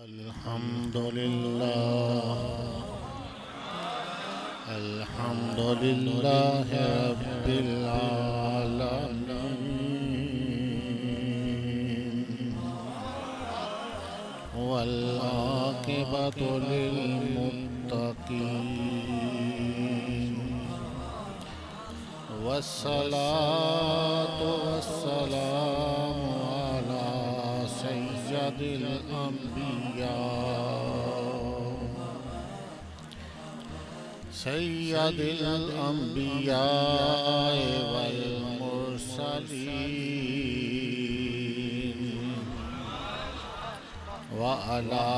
الحمد لله رب العالمين والعاقبة للمتقين والصلاة والسلام على سيد الأنبياء والمرسلين وعلى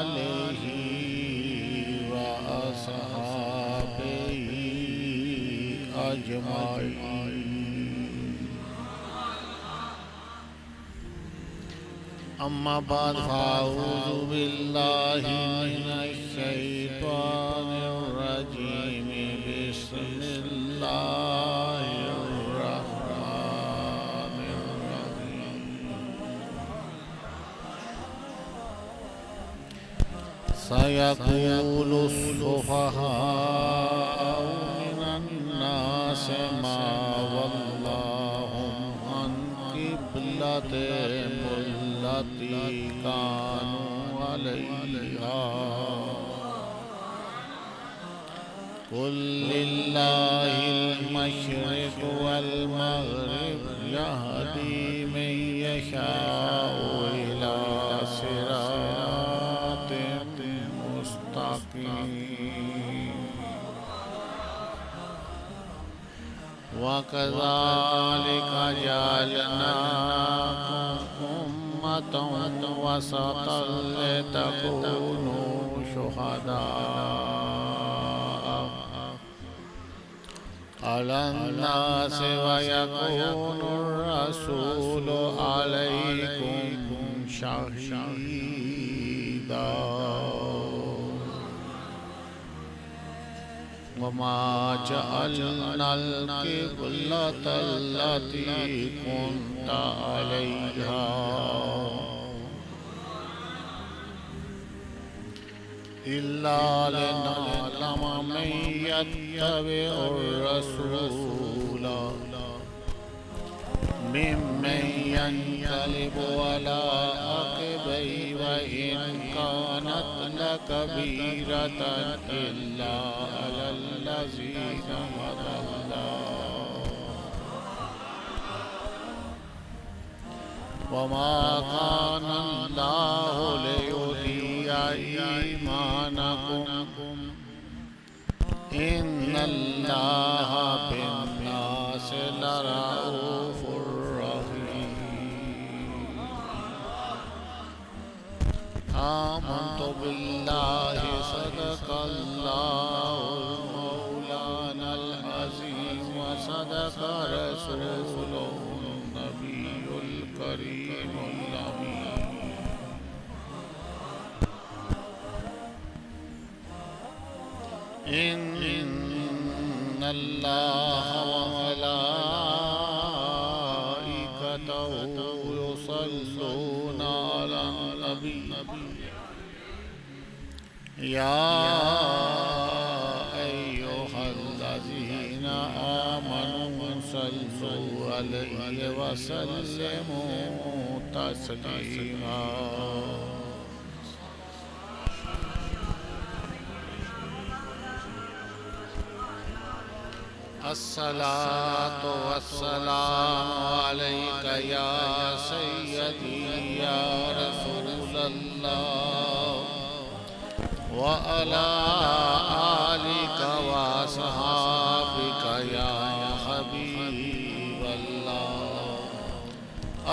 آله وأصحابه أجمعين. أما بعد فأعوذ بالله من الشيطان الرجيم. بسم الله الرحمن الرحيم. سيقول السفهاء من الناس ما ولاهم عن قبلتهم التي كانوا عليها قل لله المشرق والمغرب يهدي من يشاء إلى صراط مستقيم. وكذلك جعلناكم أمة وسطا لتكونوا شهداء على الناس ويكون الرسول عليكم شهيدا. وما جعلنا القبلة التي كنت عليها إلا لنعلم من يتبع الرسول ممن ينقلب على عقبيه وإن كانت لكبيرة إلا على الذين هدى الله. وما كان الله ليضيع إيمانكم إن الله بالناس لرؤوف رحيم. آمنت بالله صدق الله مولانا العظيم وصدق رسوله النبي الكريم الأمين. إن الله وملائكته يصلون على النبي يا أيها الذين آمنوا صلوا عليه وسلموا تسليما. الصلاة والسلام عليك يا سيدي يا رسول الله وعلى آلك وصحابك يا حبيب الله.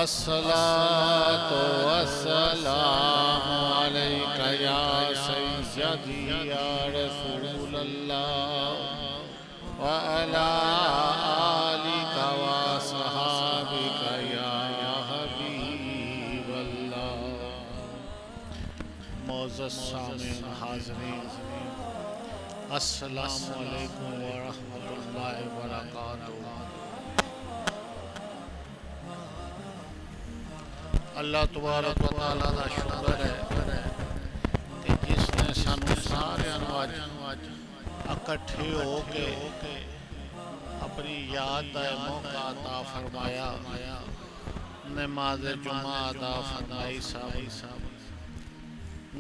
الصلاة والسلام عليك يا سيدي يا رسول الله وعلى آلك وصحابك يا حبیب اللہ. معزز سامعین حاضرین، السلام علیکم ورحمۃ اللہ وبرکاتہ. اللہ تبارک و تعالیٰ دا اکٹھے ہو کے اپنی یاد موقع عطا فرمایا، نماز جمعہ ادا فرمائی صاحب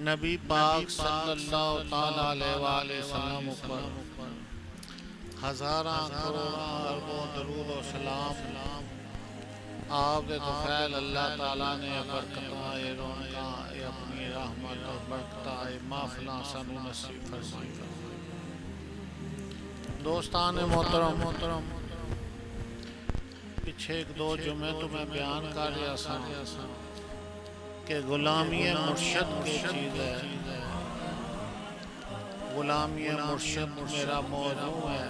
نبی پاک صلی اللہ تعالیٰ علیہ وآلہ وسلم پر ہزاراں کروڑاں اربوں درود و سلام آپ دے توفیل اللہ تعالیٰ نے برکتاں رونقاں اپنی رحمت اور برکتاں محفلاں سانو نصیب فرمائی۔ دوستان محترم، پیچھے ایک دو جمعے تو میں بیان کر رہا سا کہ غلامی مرشد کی چیز ہے، غلامی مرشد میرا موضوع ہے۔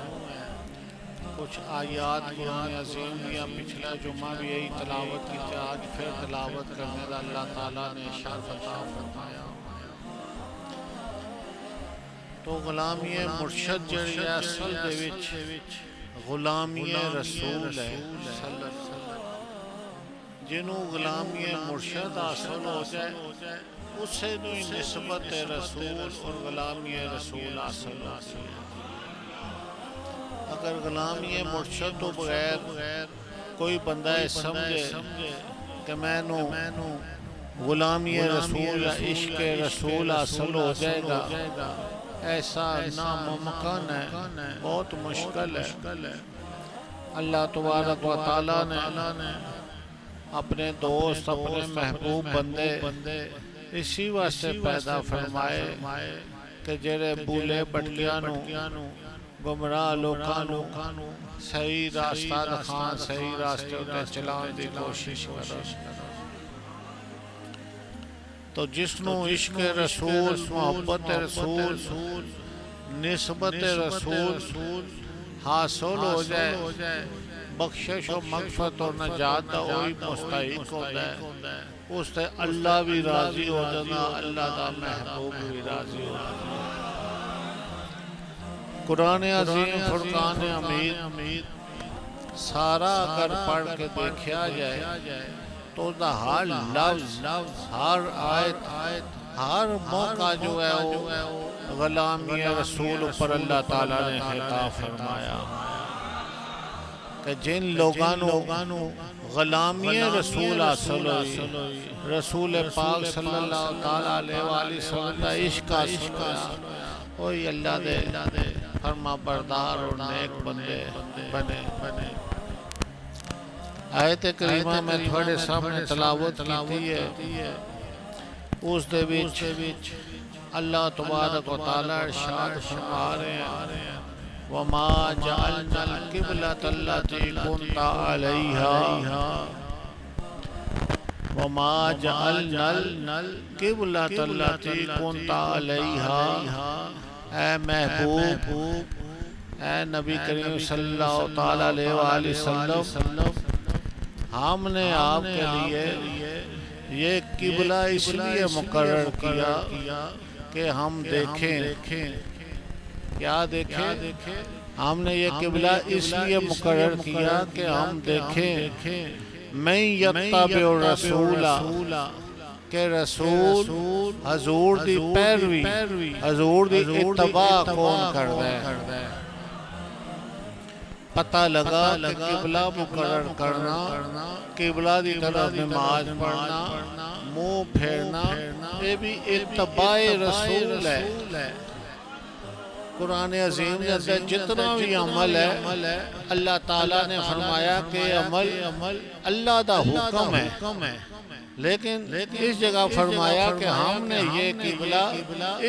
کچھ آیات قرآن عظیم یا پچھلا جمعہ بھی یہی تلاوت کی تھی، آج پھر تلاوت کرنے کا اللہ تعالیٰ نے شرف عطا فرمایا۔ تو غلامی مرشد جڑی ہے اصل دے وچ غلامی رسول ہے، جنہوں غلامی مرشد حاصل ہو جائے اسے نوی نسبت رسول اور غلامی رسول حاصل ہوتی ہے۔ اگر غلامی مرشد تو بغیر کوئی بندہ سمجھے کہ میں نو غلامی رسول یا عشق رسول حاصل ہو جائے گا، ایسا ناممکن ہے، بہت مشکل ہے۔ اللہ تبارک و تعالیٰ نے اپنے دوست، اپنے محبوب بندے اسی واسطے پیدا فرمائے کہ جڑے بولے بٹکیاں نو، گمراہ لوکاں نو صحیح راستہ دکھان، صحیح راستے تے چلان دی کوشش کرو۔ تو جس نو عشق رسول، محبت رسول، نسبت رسول حاصل ہو جائے، بخشش و مغفرت اور نجات دا وہی مستحق ہوتا ہے، اس سے اللہ بھی راضی ہو جانا، اللہ دا محبوب بھی راضی ہو جانا۔ قرآن عظیم فرقان حمید سارا اگر پڑھ کے دیکھا جائے تو دا ہر لفظ، ہر آیت، ہر موقع جو ہے وہ غلامی رسول پر اللہ تعالیٰ نے خطاب فرمایا کہ جن لوگانو غلامی رسول حاصل ہوئی، رسول پاک صلی اللہ تعالیٰ علیہ وآلہ وسلم کا عشق حاصل ہوا، وہی اللہ دے فرما بردار اور نیک بندے بنے۔ آیت کریمہ میں تھوڑے سامنے تلاوت کی ہے، اس دے وچ اللہ تبارک و تعالیٰ ارشاد فرما رہے ہیں وَمَا جَعَلْنَا الْقِبْلَةَ الَّتِي كُنْتَ عَلَيْهَا وَمَا جَعَلْنَا الْقِبْلَةَ الَّتِي كُنْتَ عَلَيْهَا، اے محبوب، اے نبی کریم صلی اللہ تعالیٰ علیہ وآلہ وسلم، ہم نے آپ کے لیے یہ قبلہ اس لیے مقرر کیا کہ ہم دیکھیں، کیا دیکھیں؟ ہم نے یہ قبلہ اس لیے مقرر کیا کہ ہم دیکھیں میں یتبع الرسول، کہ رسول حضور دی پیروی، حضور دی اتباع کون کر دے۔ پتہ لگا کہ قبلہ مقرر کرنا، قبلہ دی طرف نماز پڑھنا، منہ پھیرنا، یہ بھی اتباع رسول ہے۔ قرآن عظیم میں جتنا بھی عمل ہے اللہ تعالیٰ نے فرمایا کہ عمل اللہ دا حکم ہے، لیکن اس جگہ فرمایا کہ ہم نے یہ قبلہ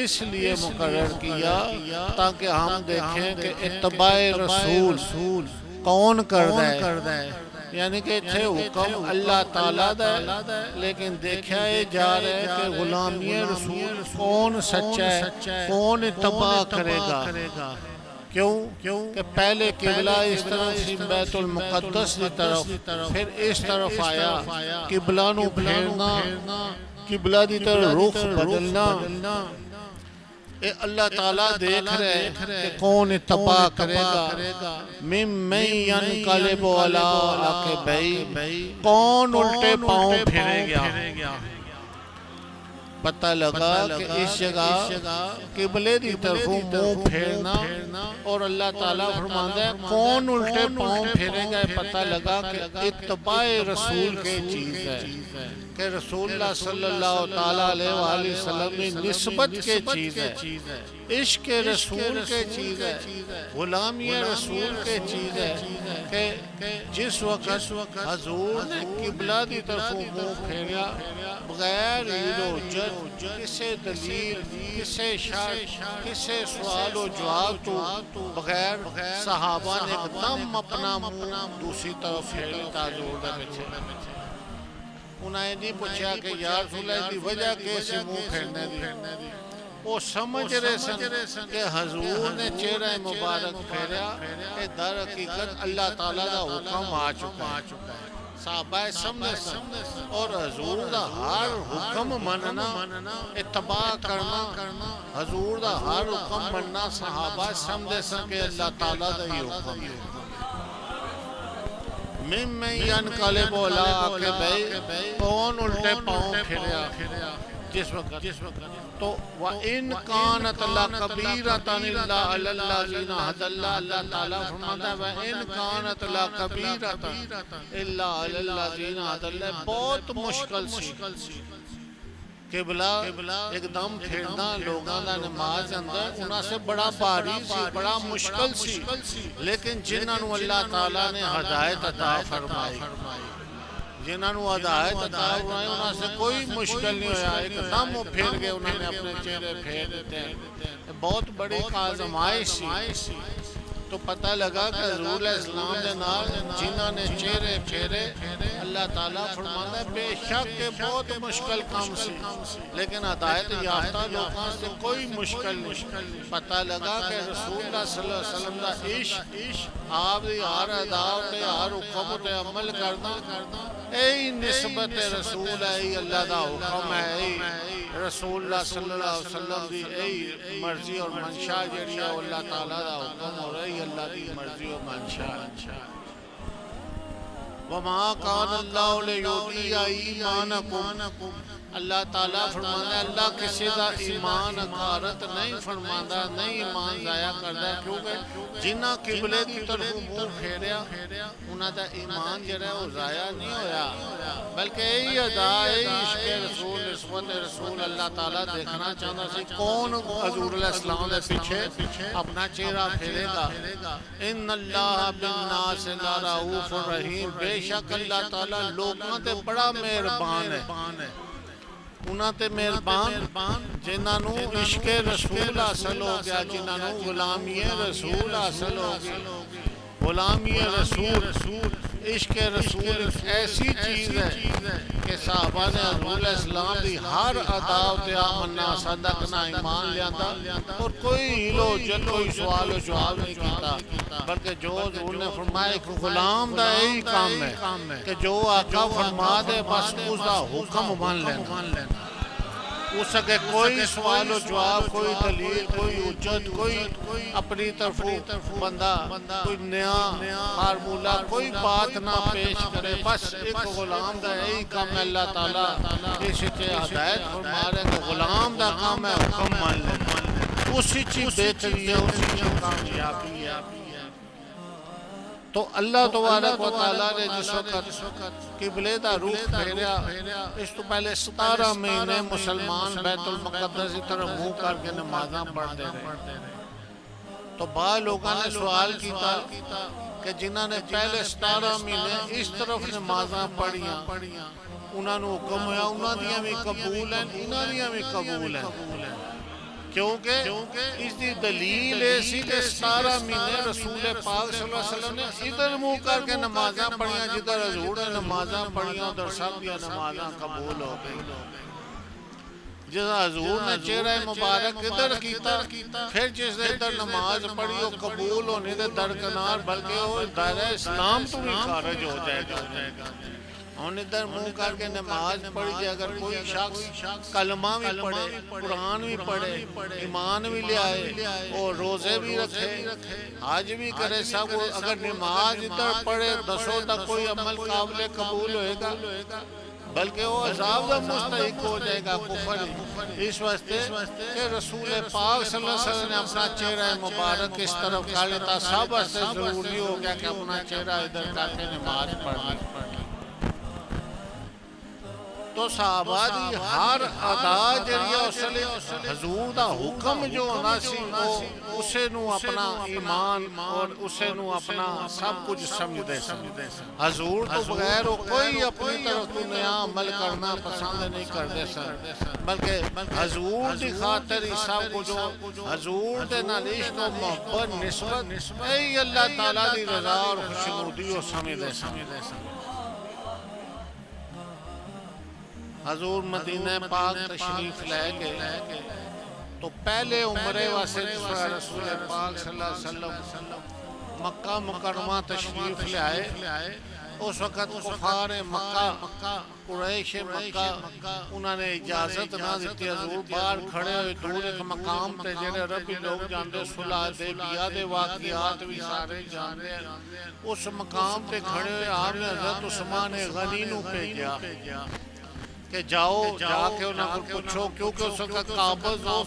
اس لیے مقرر کیا تاکہ ہم دیکھیں کہ اتباع رسول کون کردا ہے، یعنی کہ اتھے حکم اللہ تعالیٰ دا ہے، لیکن دیکھا یہ جا رہا ہے کہ غلامی رسول کون سچا ہے، کون اتباع کرے گا۔ کیوں کہ پہلے قبلہ اس طرف سی بیت المقدس کی طرف، پھر اس طرف آیا، قبلہ نو پھیرنا، قبلہ دی طرف رخ بدلنا، اے اللہ تعالیٰ دیکھ رہے کہ کون اتباع کرے گا۔ مِمَّن يَنْقَلِبُ عَلَىٰ عَقِبَيْهِ، کون الٹے پاؤں پھرے گا۔ پتہ لگا کہ اس جگہ قبلے دی طرف منہ پھیرنا اور اللہ تعالیٰ فرماتا ہے کون الٹے پاؤں پھیرے گا. پتہ لگا کہ اتباع رسول کے چیز ہے کہ رسول اللہ صلی اللہ تعالیٰ علیہ وآلہ وسلم میں نسبت کے چیز ہے, عشق رسول کے چیز ہے, غلامی رسول کے چیز ہے کہ جس وقت حضور نے قبلہ دی طرف منہ پھیرا بغیر عید و جد کسے دلیل کسے شرط کسے سوال و جواب تو بغیر صحابہ نے ایک دم اپنا منہ دوسری طرف پھیرتا حضور دے پیچھے. انہاں نے نہیں پوچھا کہ یا رسول اللہ دی وجہ کیسے منہ پھیرنے دی. وہ سمجھ رہے سن کہ حضور نے چہرہ مبارک پھیرا کہ در حقیقت اللہ تعالیٰ دا حکم آ چکا ہے. صحابہ سمجھے سن اور حضور دا ہر حکم مننا اتباع کرنا حضور دا ہر حکم مننا صحابہ سمجھے سن کہ اللہ تعالیٰ دا ہی حکم ہے. مِمَّن يَنْقَلِبُ عَلَىٰ عَقِبَيْهِ کون الٹے پاؤں پھریا جس وقت تو وَإِنْ كَانَتْ لَكَبِيرَةً إِلَّا عَلَى الَّذِينَ هَدَى اللَّهُ. اللہ تعالیٰ فرماتا ہے وَإِنْ كَانَتْ لَكَبِيرَةً إِلَّا عَلَى الَّذِينَ هَدَى اللَّهُ. بہت مشکل سی قبلہ ایک دم پھیرنا لوگاں دا نماز اندر انہاں سے بڑا باری سی بڑا مشکل سی, لیکن جنہاں نو اللہ تعالیٰ نے ہدایت عطا فرمائی جنہاں نو ہدایت عطا فرمائی انہاں سے کوئی مشکل نہیں ہویا. ایک دم وہ پھیر گئے انہوں نے اپنے چہرے پھیر دیتے ہیں. بہت بڑی آزمائش سی. تو پتہ لگا کہ حضور علیہ السلام دے نال جنہاں نے چہرے پھیرے اللہ تعالیٰ فرماتا ہے بے شک کہ بہت مشکل کام سی لیکن ہدایت یافتہ لوگوں سے کوئی مشکل نہیں. پتہ لگا کہ رسول اللہ صلی اللہ علیہ وسلم دا عشق آپ دی ہر ادا تے ہر حکم تے عمل کرنا اے نسبت رسول ہے, اللہ دا حکم ہے, رسول اللہ صلی اللہ علیہ وسلم دی اے مرضی اور منشا جڑی ہے اللہ تعالیٰ دا حکم ہو رہی اللہ دی مرضی اور منشا. وَمَا كَانَ اللَّهُ لِيُضِيعَ إِيمَانَكُمْ. اللہ تعالیٰ فرماتا ہے اللہ کسی دا ایمان اکارت نہیں فرماتا نہیں ایمان ضائع کرتا کیونکہ جنہ قبلے کی طرف منہ پھیریا انہاں دا ایمان جڑا ہے وہ ضائع نہیں ہویا بلکہ یہی ادا ہے عشق رسول نسبت رسول. اللہ تعالیٰ دیکھنا چاہتا سی کون حضور علیہ السلام دے پیچھے اپنا چہرہ پھیرے گا. ان اللہ بالناس لرؤوف رحیم. بے شک اللہ تعالیٰ لوگاں تے بڑا مہربان ہے. انہاں تے مہربان جنہاں نو عشق رسول حاصل ہو گیا جنہاں نو غلامی رسول حاصل ہو گیا. غلامی رسول عشق رسول ایسی چیز ہے کہ صحابہ نے حضور علیہ السلام دی ہر ادا تے آمنا صدقنا ایمان لیاتا اور کوئی ہیلو جل کوئی سوال و جواب نہیں کیتا بلکہ جو حضور نے فرمایا ایک غلام دا یہی کام ہے کہ جو آقا فرما دے بس اس دا حکم مان لینا. اس کے کوئی سوال و جواب کوئی دلیل کوئی حجت کوئی اپنی طرف بندہ کوئی نیا فارمولہ کوئی بات نہ پیش کرے. بس ایک غلام دا یہی کام ہے. اللہ تعالیٰ اس سے ہدایت فرما رہے کہ غلام دا کام ہے حکم مان لینا. اسی چیز بہتری ہے اسی چیز کامیابی ہے. تو اللہ تبارک و تعالیٰ نے جس وقت قبلے دا رخ پھیریا اس تو پہلے 17 مہینے مسلمان بیت المقدس کی طرف منہ کر کے نمازاں پڑھتے رہے. تو بعض لوگوں نے سوال کیتا کہ جنہاں نے پہلے 17 مہینے اس طرف نمازاں پڑھیاں انہاں نو حکم ہویا انہاں دیاں بھی قبول ہیں انہاں دیاں بھی قبول ہیں کیونکہ اس دی دلیل ایسی کہ 17 مہینے رسول پاک صلی اللہ علیہ وسلم نے ادھر منہ کر کے نمازاں پڑھیاں جدھر حضور نے نمازاں پڑھیاں ادھر سب دیا نمازاں قبول ہو گئی. جیسا حضور نے چہرہ مبارک ادھر کیتا پھر جس نے ادھر نماز پڑھی وہ قبول ہونے دے درکنار بلکہ وہ دائرہ اسلام تو بھی خارج ہو جائے گا. ہم ادھر منہ کر کے نماز پڑھی جائے اگر کوئی شخص کلمہ بھی پڑھے قرآن بھی پڑھے ایمان بھی لے آئے اور روزے بھی رکھے حج بھی کرے سب اگر نماز ادھر پڑھے 10 تک کوئی عمل قابل قبول ہوئے گا بلکہ وہ عذاب دا مستحق ہو جائے گا کفر اس واسطے کہ رسول پاک صلی اللہ علیہ وسلم نے اپنا چہرہ مبارک اس طرف کر لیتا سب سے ضروری ہو گیا کہ اپنا چہرہ ادھر کر کے نماز پڑھنی تو صحابہ دی ہر ادا جڑی اسلے حضور دا حکم جو ہونا سی وہ اسے نو اپنا ایمان اور اسے نو اپنا سب کچھ سمجھدے سن حضور تو بغیر وہ کوئی اپنی طرف تو نیا عمل کرنا پسند نہیں کرتے سن بلکہ حضور دی خاطر ہی سب کچھ حضور دے نال عشق و محبت نسبت اے اللہ تعالی دی رضا اور خوشنودی وہ سمجھدے سن حضور مدینہ پاک تشریف لے گئے تو پہلے عمرے واسطے رسول پاک صلی اللہ علیہ وسلم مکہ مکرمہ تشریف لے آئے اس وقت کفار مکہ قریش مکہ انہوں نے اجازت نہ دیتی حضور باہر کھڑے ہوئے دور ایک مقام تے جنہیں عربی لوگ جانتے صلح حدیبیہ دے واقعات بھی سارے جانتے ہیں اس مقام تے کھڑے ہوئے آپ نے حضرت عثمان غنی نو بھیجا کہ جاؤ جا کے انہوں کو پوچھو کیونکہ اس وقت قابض ہو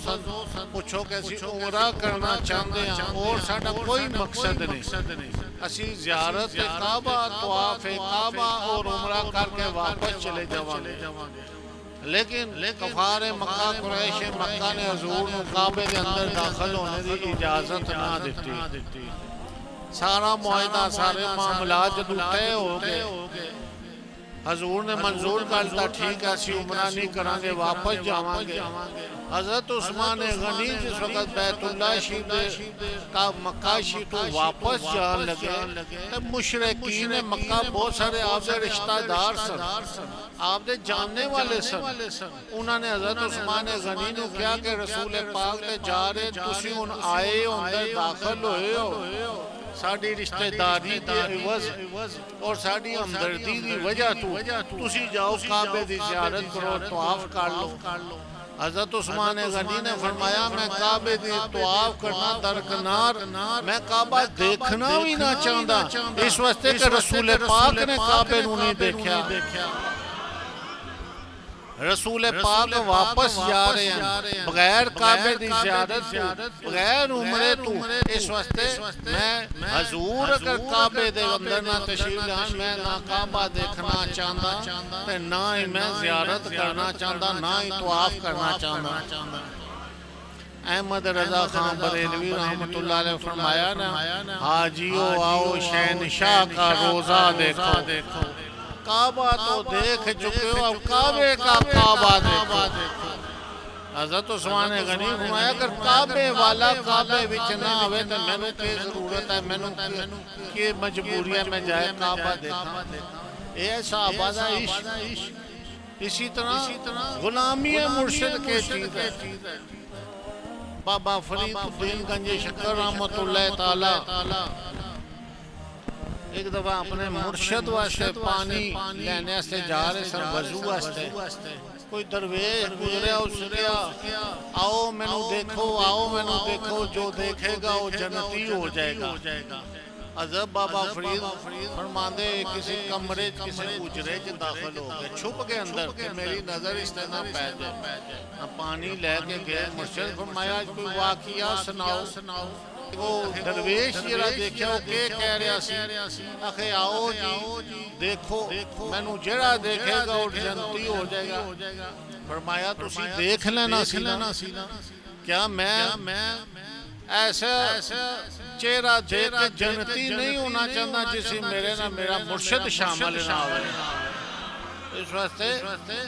پوچھو کہ اسی عمرہ کرنا چاہتے ہیں اور ساڑھا کوئی مقصد نہیں اسی زیارت کعبہ طواف کعبہ اور عمرہ کر کے واپس چلے جاوانگے لیکن کفار مکہ قریش مکہ نے حضور نے کعبے کے اندر داخل ہونے دی اجازت نہ دیتی سارا معاہدہ سارے معاملات جدو طے ہو گئے حضور نے منظور کرتا ٹھیک ہے اسی عمرہ نہیں کرانگے واپس جاوانگے حضرت عثمان غنی جس وقت بیت اللہ شریف کا مکہ شریف تو واپس جان لگے تب مشرکین مکہ بہت سارے آپ دے رشتہ دار سن آپ دے جاننے والے سن انہوں نے حضرت عثمان غنی نے کیا کہ رسول پاک تے جا رہے تسی ان آئے اندر داخل ہوئے ہو ساڑھی رشتہ داری دے عوض اور ساڑھی ہمدردی دی وجہ تسی جاؤ کعبے دی زیارت کرو طواف کر لو حضرت عثمان غنی نے فرمایا میں کعبے دی طواف کرنا درکنار میں کعبہ دیکھنا بھی نہ چاہتا اس واسطے کہ رسول پاک نے کعبے نو نہیں دیکھا رسول پاک واپس جا رہے ہیں بغیر کعبے دی زیارت تو بغیر عمرے تو اس واسطے میں حضور اگر کعبے دے اندر نہ تشریف لان میں نہ کعبہ دیکھنا چاہتا تے نہ ہی میں زیارت کرنا چاہتا نہ ہی طواف کرنا چاہتا احمد رضا خان بریلوی رحمت اللہ علیہ فرمایا نا حاجیو آؤ شہنشاہ کا روزہ دیکھو کعبہ تو دیکھ چکے ہو اب کعبے کا کعبہ دیکھو حضرت عثمان غنی فرمایا اگر کعبے والا کعبے وچ نہ ہوئے تو میں نے کی ضرورت ہے میں نے کی مجبوری ہے میں جائے کعبہ دیکھا اے صحابہ دا عشق اسی طرح غلامی مرشد کے چیز ہے بابا فرید الدین گنج شکر رحمت اللہ تعالی ایک دفعہ اپنے مرشد واسطے پانی لینے سے جا رہے سر وضو واسطے کوئی درویش گزریا اس کیا آؤ میں نو دیکھو جو دیکھے گا وہ جنتی ہو جائے گا عذب بابا فرید فرماندے کسی کمرے کسی اجرے جو داخل ہو گئے چھپ کے اندر کہ میری نظر اس طرح پہ جائے پانی لے کے گئے مرشد فرمایا کوئی واقعہ سناؤ وہ درویش جرا دیکھا وہ کہ کہہ رہا سی آخے آؤ جی دیکھو میں نو جڑا دیکھے گا وہ جنتی ہو جائے گا فرمایا تسی دیکھ لینا سینا کیا میں ایسا چہرہ دیکھ کے جنتی نہیں ہونا چاہتا جسی میرے نہ میرا مرشد شامل نہ ہوئے اس واسطے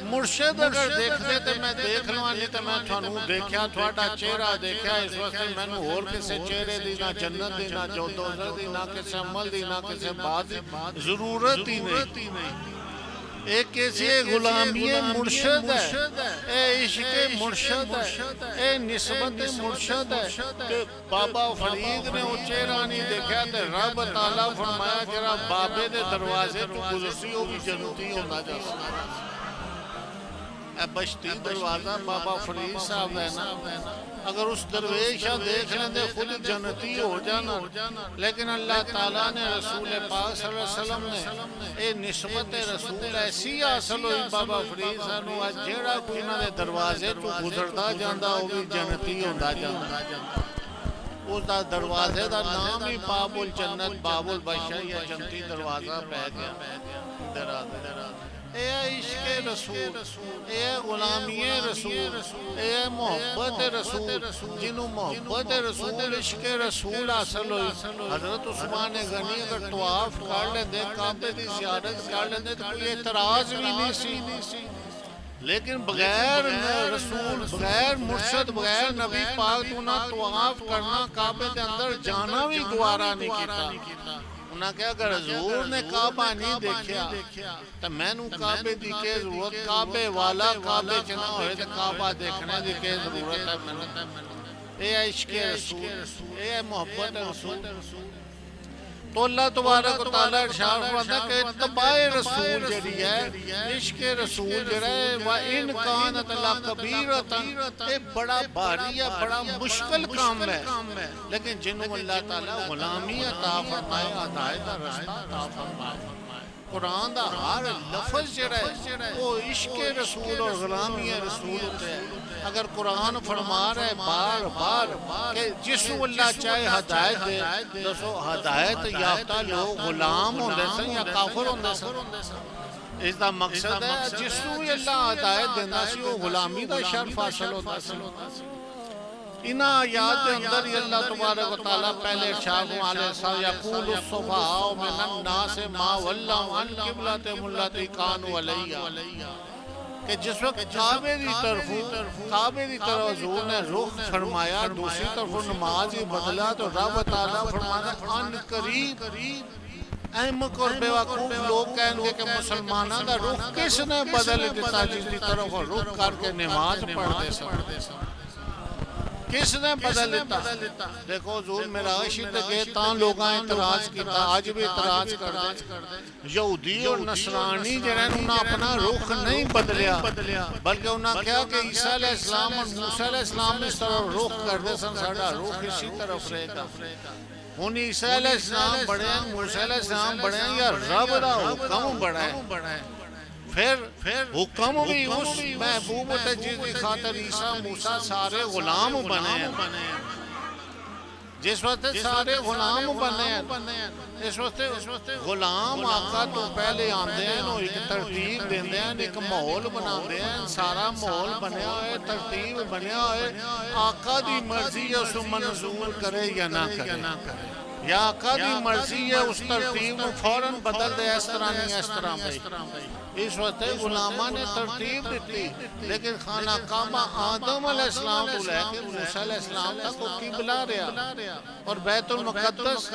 مرشد اگر دیکھتے تھے میں دیکھ لوں نہیں تو میں تھانوں دیکھیا تھوڑا چہرہ دیکھیا اس واسطے میں نے اور کسے چہرے دی نہ جنت دی نہ جو دوزر دی نہ کسے عمل دی نہ کسے بات دی ضرورت ہی نہیں ایک کیسی غلامی مرشد ہے اے عشق مرشد ہے اے نسبت مرشد ہے کہ بابا فرید نے وہ چہرہ نہیں دیکھا تے رب تعالیٰ فرمایا جرا بابے دے دروازے تو گزرسی ہو بھی جنتی ہونا جا سکتا اے بشتی دروازہ بابا فرید صاحب ہے نا، اگر اس درویش دیکھ لیں دے خود جنتی ہو جانا، لیکن اللہ تعالیٰ نے رسول پاک صلی اللہ علیہ وسلم نے اے نسبت رسول ایسی حاصل ہوئی بابا فرید صاحب نو، جیڑا کوئی انہاں دے دروازے تو گزردا جاندا وہ بھی جنتی ہوندا جاندا، اس دا دروازے دا نام ہی باب الجنت باب البشر یا جنتی دروازہ پہ گیا۔ اے عشق رسول، اے غلامی رسول، اے محبت رسول، جنہوں محبت رسول عشق رسول حاصل ہوئی۔ حضرت عثمان غنی اگر طواف کر لیں دے، کعبے دی زیارت کر لیں دے تو کوئی اعتراض بھی نہیں سی، لیکن بغیر رسول، بغیر مرشد، بغیر نبی پاک تو نہ طواف کرنا، کعبے دے اندر جانا بھی گوارا نہیں کیتا۔ انہاں کہا اگر حضور نے کعبہ نہیں دیکھیا تو میں نو کعبے دی کے ضرورت، کعبے والا کعبے چنا ہوئے تو کعبہ دیکھنے دی کے ضرورت ہے میں نے۔ اے عشق رسول، اے محبت رسول۔ تو اللہ تبارک و تعالیٰ ارشاد فرماتا ہے کہ اتباع رسول جڑی ہے، عشق رسول جڑا ہے، وَإِنْ كَانَتْ لَكَبِيرَةً، یہ بڑا بھاری ہے، بڑا مشکل کام ہے، لیکن جنہوں اللہ تعالیٰ غلامی عطا فرمائے، ہدایت کا رستہ عطا فرمائے۔ قرآن دا ہر لفظ جڑا ہے وہ عشق رسول اور غلامی رسول ہوتے ہیں۔ اگر قرآن فرما رہے بار بار کہ جس کو اللہ چاہے ہدایت دے، دسو ہدایت یافتہ لوگ غلام ہوندے سن یا کافر ہوندے سن؟ اس دا مقصد ہے جس کو اللہ ہدایت دینا سی وہ غلامی دا شرف حاصل ہوتا سی۔ انہاں آیات کے اندر ہی اللہ تبارک و تعالیٰ پہلے ارشاد علیہ السلام یقول الصفہاء من الناس ما ولوا عن قبلتہم التی کانوا علیہا، کہ جس وقت کعبے دی طرف حضور نے رخ فرمایا، دوسری طرف نماز ہی بدلا، تو رب تعالیٰ فرمانا ان قریب احمق اور بے وقوف لوگ کہیں گے کہ مسلمانوں دا رخ کس نے بدل دیتا، جس دی طرف رخ کر کے نماز پڑھ دے سکتے، کس نے بدل دیتا؟ دیکھو حضور معراج تے گئے تاں لوگاں اعتراض کیتا، آج بھی اعتراض کر دے۔ یہودی اور نصرانی جنہاں انہاں اپنا رخ نہیں بدلیا، بلکہ انہاں کہا کہ عیسیٰ علیہ السلام اور موسیٰ علیہ السلام اس طرح رخ کر دے سن، ساڑھا رخ اسی طرف رہے گا۔ ان عیسیٰ علیہ السلام بڑے ہیں، موسیٰ علیہ السلام بڑے ہیں، یا رب دا حکم بڑا ہے؟ پھر حکم بھی اس محبوب ہوتے جس کی خاطر عیسیٰ موسیٰ سارے غلام بنے ہیں، جس وقت سارے غلام بنے ہیں، اس وقت غلام آقا تو پہلے آندے ہیں، وہ ایک ترتیب دیندے ہیں، ایک ماحول بنا دے ہیں، سارا ماحول بنیا ہوئے، ترتیب بنیا ہوئے، آقا دی مرضی ہے اس منظور کرے یا نہ کرے، یا آقا دی مرضی ہے اس ترتیب کو فوراً بدل دے، اس طرح نہیں اس طرح بھائی۔ اس وقت غلامہ نے ترتیب دیتی، لیکن خانہ کعبہ آدم علیہ السلام تو لے کے موسیٰ علیہ السلام تک کو قبلہ رہا، اور بیت المقدس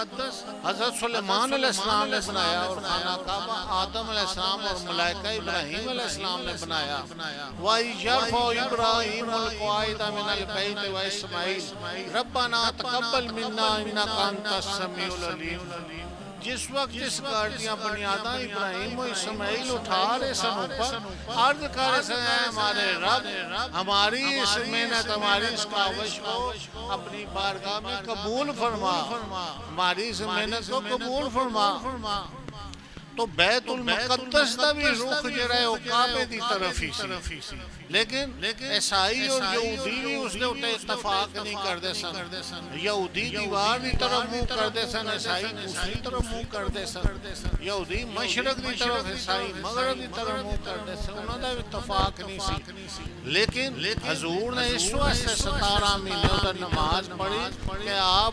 حضرت سلیمان علیہ السلام نے بنایا، اور خانہ کعبہ آدم علیہ السلام اور ملائکہ ابراہیم علیہ السلام نے بنایا۔ وَإِذْ يَرْفَعُ إِبْرَاهِيمُ الْقَوَاعِدَ مِنَ الْبَيْتِ وَإِسْمَاعِيلُ رَبَّنَا تَقَبَّلْ مِنَّا إِنَّكَ أَنْتَ السَّمِيعُ الْعَلِيمُ۔ جس وقت جس کارٹیاں بنیاداں ابراہیم و اسماعیل اٹھا رہے سن اوپر، عرض کر رہے سن ہمارے رب ہماری اس محنت، ہماری اس کاوش کو اپنی بارگاہ میں قبول فرما، ہماری اس محنت کو قبول فرما۔ تو بیت المقدس دا بھی رخ جڑا ہے وہ کعبے دی طرف ہی سی، لیکن عیسائی اور یہودی بھی اس نے اٹھے اتفاق نہیں کردے سن، یہودی دیوار دی طرف منہ کردے سن، عیسائی دوسری طرف منہ کردے سن، یہودی مشرق دی طرف، عیسائی مغرب دی طرف منہ کردے سن، انہوں نے اتفاق نہیں سی۔ لیکن حضور نے اس واسطے 17 مہینے ادھر نماز پڑھی کہ آپ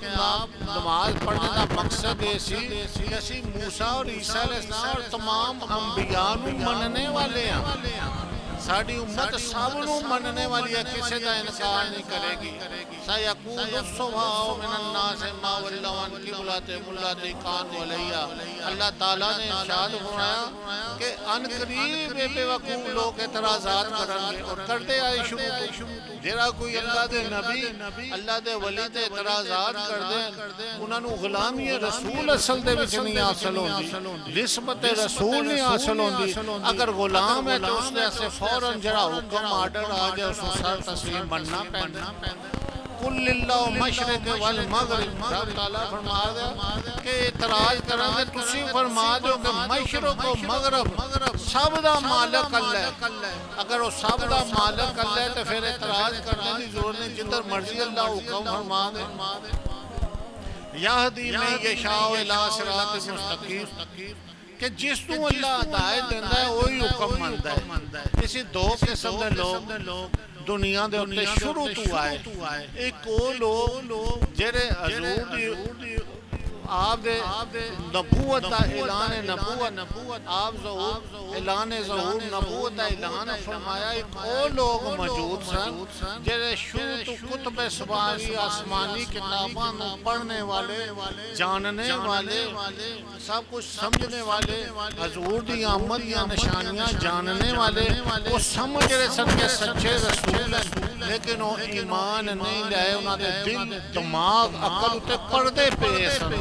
نماز پڑھنے کا مقصد یہ سی کہ اسی موسیٰ اور عیسیٰ علیہ السلام اور تمام انبیاء نو مننے والے ہیں، ساری امت سب نو مننے والی ہے، کسی کا انکار نہیں کرے گی۔ سَيَقُولُ الصُّفَهَاءُ مِنَ النَّاسِ مَا وَلَّوْا عَنْ قِبْلَتِهِمُ الَّتِي كَانُوا عَلَيْهَا۔ اللہ تعالیٰ نے ارشاد فرمایا کہ ان قریب بے وقوف لوگ اعتراضات کریں گے، اور کرتے آئے شروع تو جیڑا کوئی اللہ دے نبی اللہ دے ولی تے اعتراضات کر دیں، انہاں نو غلامی رسول اصل دے وچ نہیں حاصل ہوندی، نسبت رسول نہیں حاصل ہوندی۔ اگر غلام ہے تو اس نے ایسے فوراً جڑا حکم آرڈر آ جائے اس کو سر تسلیم بننا پہننا قل اللہ مشرق والمغرب رب تعالیٰ فرما دیا کہ اعتراض کریں گے تسی فرما دو کہ مشرق و مغرب سب دا مالک اللہ ہے اگر وہ سب دا مالک اللہ ہے تو پھر اعتراض کرنے کی ضرورت نہیں جدھر مرضی اللہ حکم فرما دے یہدی من یشاء الی صراط مستقیم کہ جس تو اللہ ہدایت دیندا ہے وہی حکم مندا ہے اسی دو قسم دے لوگ دنیا دے اوتے شروع تو آئے ایک وہ لوگ جڑے حضور دی آپ دے نبوت دا اعلان نبوت آپ ظہور اعلان ظہور نبوت دا اعلان فرمایا ایک وہ لوگ موجود سن جڑے شروع تو کتب سماوی آسمانی کتاباں نو پڑھنے والے جاننے والے سب کچھ سمجھنے والے حضور دی آمد یا نشانیاں جاننے والے وہ سمجھ رہے سن کے سچے رسول ہیں لیکن وہ ایمان نہیں لائے انہاں دے دل دماغ عقل تے پردے پے سن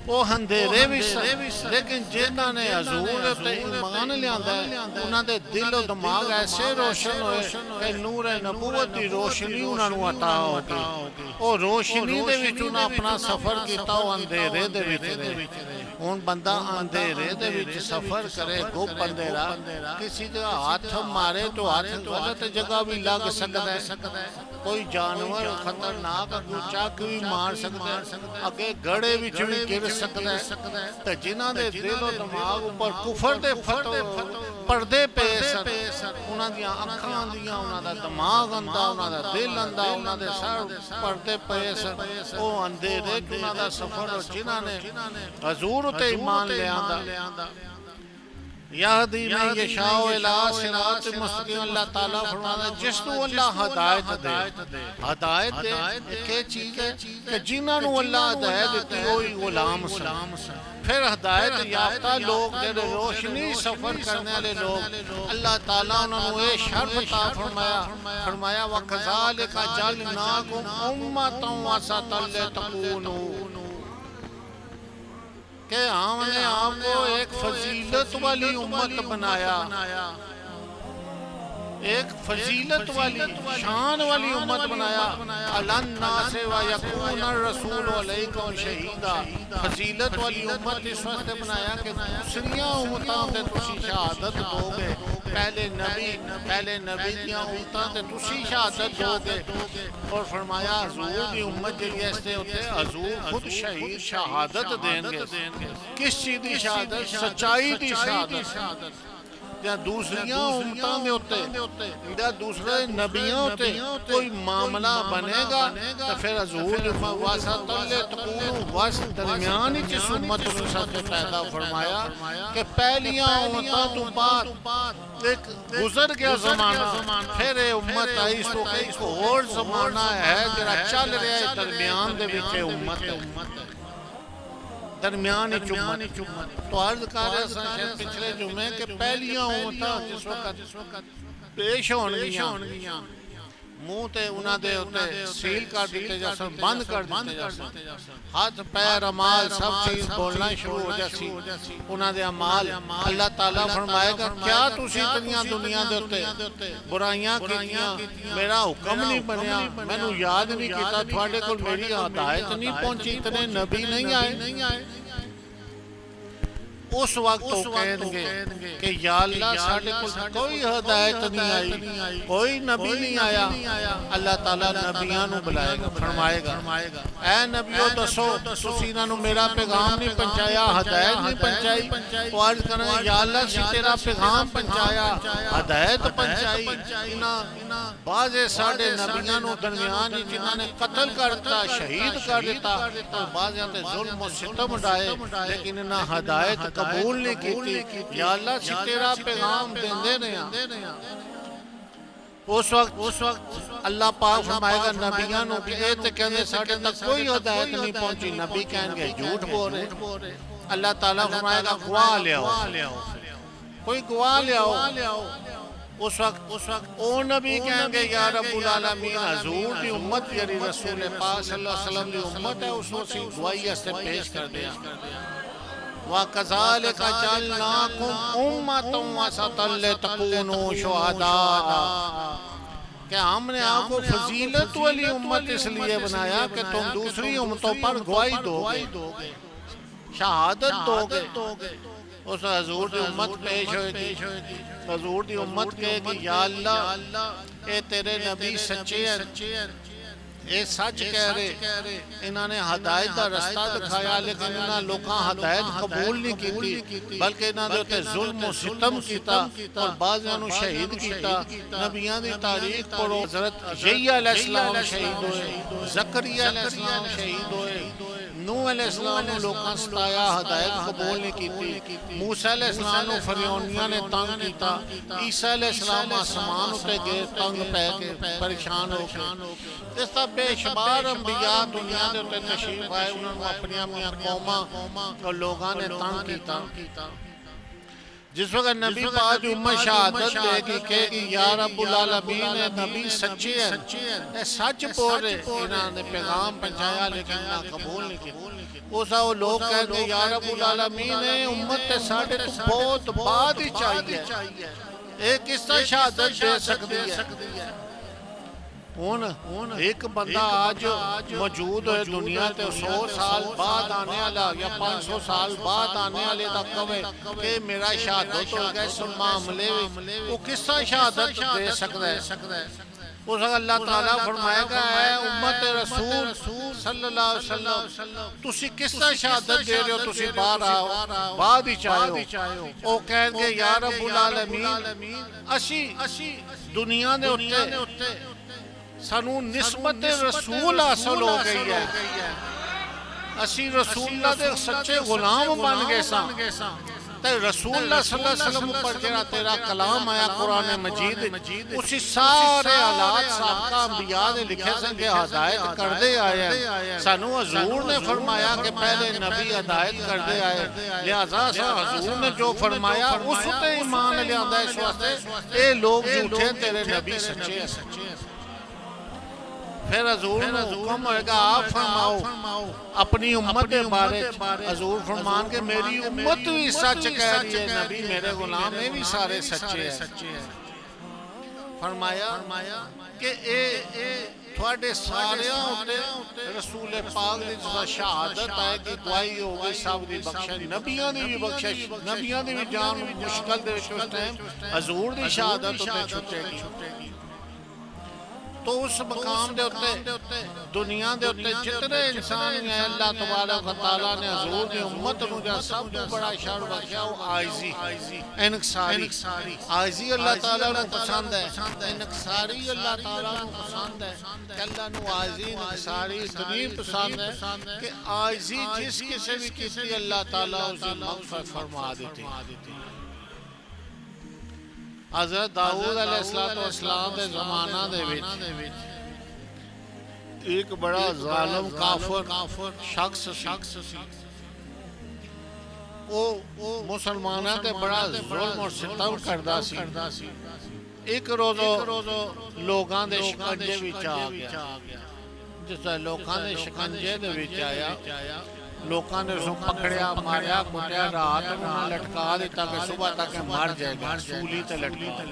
وہ اندھیرے بھی سن لیکن جنہاں نے حضور تے ایمان لیاندا ہے انہاں دے دل و دماغ ایسے روشن ہوئے کہ نور نبوت دی روشنی انہاں نوں عطا ہو گئی او روشنی دے وچ انہاں اپنا سفر کیتا او اندھیرے دے وچ ہن بندہ اندھیرے دے وچ سفر کرے گپ اندھیرا کسی کا ہاتھ مارے تو ہاتھ غلط جگہ بھی لگ سکتا ہے کوئی جانور خطرناک کوئی چاک بھی مار سکتا ہے اگے گڑے وچ بھی گر سکتا ہے تے جنہاں دے دل و دماغ اوپر کفر دے پردے پے سن انہاں دیاں اکھاں اندھیاں انہاں دا دماغ اندھا انہاں دا دل اندھا انہاں دے سر پردے پے سن او اندھیرے انہاں دا سفر جنہاں نے حضور تے ایمان لے آندا یہدی من یشاء الی صراط مستقیم اللہ تعالیٰ فرماتا ہے جس تو اللہ ہدایت دے ایک چیز ہے کہ جنہاں نو اللہ ہدایت دیتی ہوئی غلام سن پھر ہدایت یافتہ لوگ جڑے روشنی سفر کرنے والے لوگ اللہ تعالیٰ انہوں نے شرف عطا فرمایا وَكَذَلِكَ جَعَلْنَاكُمْ أُمَّةً وَسَطًا لِتَكُونُوا کہ ہم نے آپ کو ایک فضیلت والی امت بنایا ایک فضیلت والی شان والی امت بنایا عَلَى النَّاسِ وَيَكُونَ الرَّسُولُ عَلَيْكُمْ شَهِيدًا فضیلت والی امت اس وقت بنایا کہ دوسریاں امتاں تے تسی شہادت دو گے پہلے نبی دیاں امتاں تے تسی شہادت دو گے اور فرمایا حضور دی امت جڑی ایسے ہوتے حضور خود شہید شہادت دیں گے کس چیز دی شہادت سچائی دی شہادت یا دوسریاں امتاں دے ہوتے یا دوسرے نبیوں ہوتے کوئی معاملہ بنے گا تو پھر حضور واسط اللہ تقولوا واسط درمیانی جس امت نے ساتھ پیدا فرمایا کہ پہلیاں امتاں تو بعد ایک گزر گیا زمانہ پھر امت آئی اس کو ایک اور زمانہ ہے جڑا چل رہا ہے درمیان دے وچ امت ہے درمیانی چمت تو عرض کر رہے ہیں شاید پچھلے جمعے کہ پہلیاں امتاں جس وقت پیش ہون گیاں منہ تے انہاں دے اوتے سیل کر دیتے جیسا بند کر دیتے جیسا ہاتھ پیر اعمال سب چیز بولنا شروع ہو جاسی انہاں دے اعمال اللہ تعالیٰ فرمائے گا کیا تسی اتنیاں دنیا دے اوتے برائیاں کیتیاں میرا حکم نہیں بنیا میں نو یاد نہیں کیتا تھوڑے کو میری ہدایت نہیں پہنچی اتنے نبی نہیں آئے اس وقت وہ کہیں گے کہ یا اللہ ساڑھے کوئی ہدایت نہیں آئی کوئی نبی نہیں آیا اللہ تعالیٰ نبیاں نو بلائے گا فرمائے گا اے نبیو دسو تسی انہاں نو میرا پیغام نہیں پہنچایا ہدایت نہیں پہنچائی وہ عرض کریں یا اللہ سی تیرا پیغام پہنچایا ہدایت پہنچائی بعض ساڑھے نبیاں نو درمیان جنہاں نے قتل کرتا شہید کر دیتا اور بعض ظلم و ستم ڈائے لیکن انہاں ہدایت قبول نہیں کی یا اللہ سی تیرا پیغام دیندے نہیں اس وقت اللہ پاک فرمائے گا نبیاں نو کہ اے تے کہندے ساڈے تک کوئی ہدایت نہیں پہنچی نبی کہیں گے جھوٹ بول رہے اللہ تعالیٰ فرمائے گا گواہ لے آؤ کوئی گواہ لے آؤ اس وقت او نبی کہیں گے یا رب العالمین حضور دی امت یعنی رسول پاک صلی اللہ علیہ وسلم دی امت ہے اس کو سی گواہی سے پیش کر دیا وَكَذَلِكَ جَعَلْنَاكُمْ أُمَّةً وَسَطًا لِتَكُونُوا شُهَدَاءَ، کہ ہم نے آپ کو فضیلت والی امت اس لیے بنایا کہ تم دوسری امتوں پر گواہی دو گے، شہادت دو گے۔ اس حضور دی امت پیش ہوئے گی، حضور دی امت کہے گی یا اللہ اے تیرے نبی سچے ہیں، اے سچ کہہ رہے، انہوں نے ہدایت کا رستہ دکھایا لیکن انہوں لوکاں ہدایت قبول نہیں کیتی، بلکہ انہوں نے ہوتے ظلم و ستم کیتا اور بعضیاں نو شہید کیتا۔ نبیان دی تاریخ پڑھو، حضرت یحییٰ علیہ السلام شہید ہوئے، زکریا علیہ السلام شہید ہوئے، نوح علیہ السلام نے لوکاں ستایا، ہدایت قبول نہیں کیتی، موسیٰ علیہ السلام نے فریونیاں نے تنگ کیتا، عیسیٰ علیہ السلام آسمان اٹھے گئے تنگ پہ کے پریشان ہو کے۔ اس طرح بے شمار انبیاء دنیا دے اتے تشریف آئے، انہوں نے اپنی قوماں اور لوگاں نے تنگ کیتا۔ جس وقت نبی پاک امت شہادت دے گی کہے گی یا رب العالمین نبی سچے ہیں، اے سچ بول رہے، انہوں نے پیغام پہنچایا لیکن انہوں قبول نہیں کیا۔ اسا وہ لوگ کہیں گے یا رب العالمین امت ساڑھے تو بہت بعد ہی چاہیے، ایک اس طرح شہادت دے سکتی ہے۔ ایک بندہ آج موجود ہے دنیا تے 100 سال بعد آنے والا یا 500 سال بعد آنے والے دا کہے کہ میرا شہادت ہو گئے اس معاملے وہ کس طرح شہادت دے سکتا ہے؟ اس وقت اللہ تعالیٰ فرمائے گا اے امت رسول صلی اللہ علیہ وسلم تسی کس طرح شہادت دے رہے ہو، تسی باہر آؤ بعد ہی چاہے ہو۔ وہ کہیں گے یا رب العالمین اسی دنیا دے اتے سانو نسبت رسول حاصل ہو گئی ہے، اسی رسول اللہ دے سچے غلام بن گئے ساں، تے رسول اللہ صلی اللہ علیہ وسلم پر جڑا تیرا کلام آیا قرآن مجید اسی سارے حالات سابقہ انبیاء نے لکھے سن کے ہدایت کردے آئے ہیں۔ سانو حضور نے فرمایا کہ پہلے نبی ہدایت کردے آئے، لہذا حضور نے جو فرمایا اس تے ایمان لے آندا ہے، اس واسطے اے لوگ جھوٹے تیرے نبی سچے ہیں۔ پھر حضور نے حکم ہوئے گا آپ فرماؤ اپنی امت کے بارے، حضور فرمان کہ میری امت بھی سچ کہہ رہی ہے، نبی میرے غلام میں بھی سارے سچے ہیں۔ فرمایا کہ اے تھوڑے سارے ہوتے رسول پاک دی شہادت آئے کہ گواہی ہوگی سب دی بخشش، نبیان دی بھی بخشش، نبیان دی بھی جان مشکل دے وچ اس ٹائم حضور دی شہادت ہوتے چھٹے گی۔ تو اس مقام دے ہوتے دنیا دے ہوتے جتنے انسان ہیں اللہ تبارک و تعالیٰ نے حضور دی امت نو جا سب تو بڑا شر بخشیا وہ عاجزی، انکساری۔ عاجزی اللہ تعالیٰ نو پسند ہے، انکساری اللہ تعالیٰ نو پسند ہے کہ اللہ نو عاجزی انکساری اتنی پسند ہے کہ عاجزی جس کسی بھی کسی اللہ تعالیٰ اسے مغفرت فرما دیتی۔ حضرت داؤد علیہ السلام دے زمانہ دے وچ ایک بڑا ظالم کافر شخص سی، وہ مسلمانوں تے بڑا ظلم اور ستم کردا سی۔ ایک روز لوگاں دے شکنجے وچ آ گیا، جس طرح لوکاں دے شکنجے دے وچ آیا، لوکاں نے اسے پکڑیا ماریا کٹیا رات انہوں لٹکا دیتا کہ صبح تک مر جائے گا، سولی تے لٹکا۔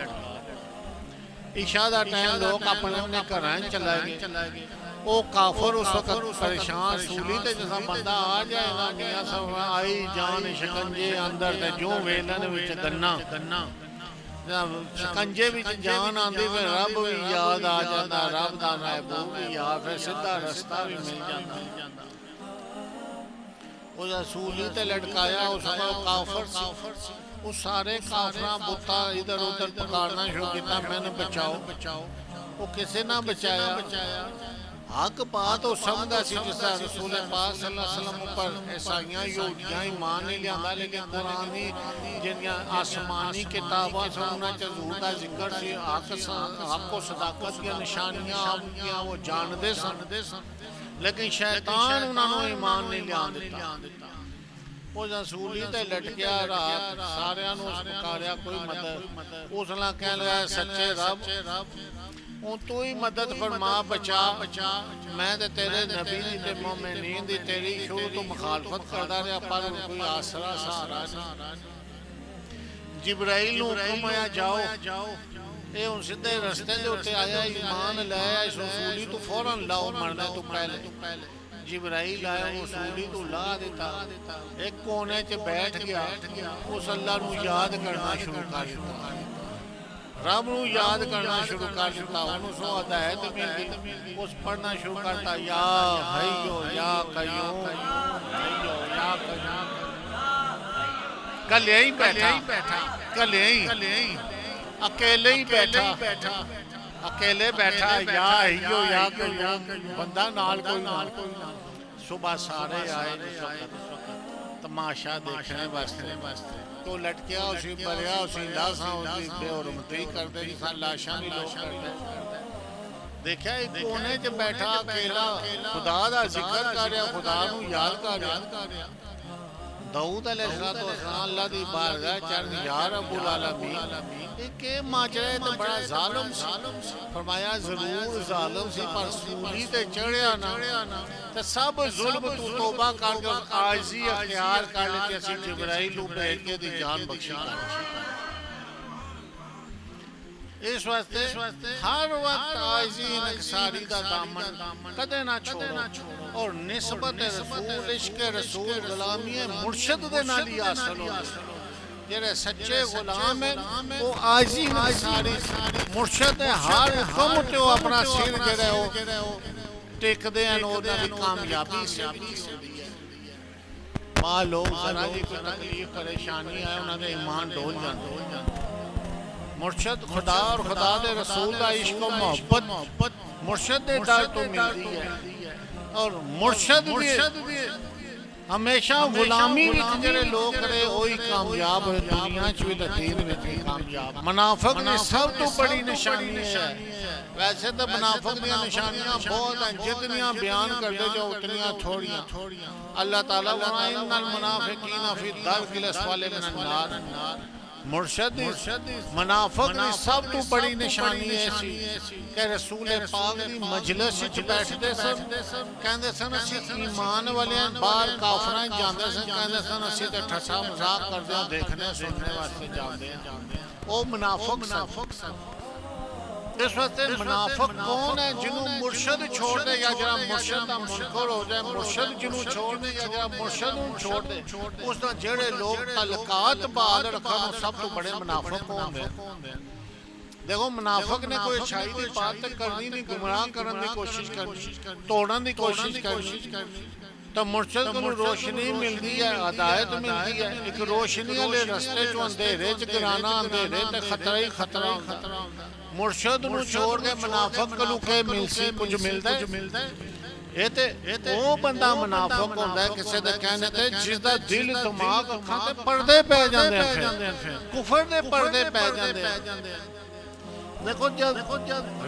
عشاء دا ٹائم لوگ اپنے اپنے گھراں چلائے گئے، وہ کافر اس وقت پریشان سولی تے جیسا بندہ آ جائے گا میاں صاحب آئی جان شکنجے اندر تے جو ویلن وچ گنا شکنجے وچ جان آندی پھر رب بھی یاد آ جاتا، رب دا محبوب بھی یاد، پھر سیدھا رستہ بھی مل جاتا۔ اس سولی تے لٹکایا، اس وقت کافر سی، وہ سارے کافراں بتا ادھر ادھر پکارنا شروع کیتا میں نے بچاؤ، وہ کسی نہ بچایا۔ حق بات وہ سمجھا سی جس طرح رسول پاک صلی اللہ علیہ وسلم پر عیسائیاں یہودیاں ایمان نہیں لیا، لیکن قرآنی جنیاں آسمانی کتاباں سے انہاں چ حضور دا ذکر سی، حق و صداقت کی نشانیاں آپ کیا وہ جاندے سن، لیکن شیطان انہوں نے ایمان نہیں لیا دیتا۔ وہ سولی تے لٹکیا رات سارے انہوں اس پکاریا کوئی مدد، اس نے کہہ لیا سچے رب ہوں تو ہی مدد فرما بچا میں تے تیرے نبی دی تے مومنین دی تیری شروع تو مخالفت کردا رہا پر کوئی آسرا سہارا نہیں جبرائیل نو حکم آیا جاؤ اے ہن سیدھے رستے دے اوتے آیا ایمان لے آیا اس رسولی تو فوراً لاؤ مرنے تو پہلے جبرائیل آیا رسولی تو لا دیتا ایک کونے چ بیٹھ گیا اس اللہ نو یاد کرنا شروع کر دیتا رب نو یاد کرنا شروع کر دیتا انہوں سو ہدایت مل گئی اس پڑھنا شروع کرتا یا حیو یا قیوم حیو یا قیوم کل یہی بیٹھا کل یہی اکیلے ہی بیٹھا اکیلے بیٹھا یا حیو یا قیوم بندہ نال کوئی نہ صبح سارے آئے تماشا دیکھنے واسطے تو لٹکیا اسی بریا اسی لاساں اسی بے حرمتی کرتے جساں لاشاں بھی لوگ کرتے دیکھا ایک کونے چ بیٹھا اکیلا خدا دا ذکر کر رہا خدا نو یاد کر رہا داؤد علیہ السلام اللہ دی بارگاہ چڑھ یا رب العالمین ایک ماجرا تے بڑا ظالم سی فرمایا ضرور ظالم سی پر سولی تے چڑھیا نا تے سب ظلم تو توبہ کر کے عاجزی اختیار کر لے کہ اسی جبرائیل نو بھیج کے دی جان بخشی کر اس واسطے ہر وقت عاجزی انکساری دا دامن کدے نہ چھوڑو اور نسبت رسول عشق رسول غلامی مرشد دے نال ہی حاصل ہو جڑے سچے غلام ہیں وہ عاجزی انکساری مرشد ہر حکم تے اپنا سر جڑا ہو ٹیک دے ہیں انہاں دی کامیابی سے ماں لوگ ذرا جی کوئی تکلیف پریشانی آئے انہاں دے ایمان ڈول جاندے مرشد خدا اور خدا دے رسول دا عشق و محبت مرشد دے ڈر تو ملتی ہے اور مرشد بھی ہمیشہ غلامی بھی جڑے لوگ کرے وہی کامیاب ہوئے دنیا چوی تے دین وچ بھی کامیاب منافق نے سب تو بڑی نشانی ہے ویسے تو منافق دی نشانیاں بہت ہیں جتنیاں بیان کر دے جو اتنیاں تھوڑیاں اللہ تعالیٰ فرمائے ان المنافقین فی الدرک الاسفل من النار مرشد منافق نے سب تو بڑی نشانی ایسی کہ رسول پاک دی مجلس وچ بیٹھدے سن کہندے سن اسی ایمان والے باہر کافراں جاندے سن کہندے سن اسی تے ٹھسا مذاق کردے ہاں دیکھنے سننے واسطے جاندے ہیں او منافق سن اس وقت منافق کون ہے جنہوں مرشد چھوڑ دے یا جرا مرشد دا منکر ہو جائے مرشد جنہوں چھوڑ دے یا جرا مرشد چھوڑ دے اس دا جڑے لوگ تعلقات بعد رکھن سب تو بڑے منافق کون دے دیکھو منافق نے کوئی اچھائی دی بات کرنی نہیں گمراہ کرنے کی کوشش کرنی توڑن دی کوشش کرنی تو مرشد کو روشنی ملتی ہے ہدایت ملتی ہے ایک روشنی والے رستے چ اندھیرے چ گرانا اندھیرے تے خطرہ ہی خطرہ مرشد نو چھوڑ کے منافق کو کہ ملسی کچھ ملتا ہے وہ بندہ منافق ہوتا ہے کسی دے کہنے تے جس دا دل دماغ اکھاں تے پردے پہ جاندے ہیں کفر دے پردے پہ جاندے ہیں دیکھو جب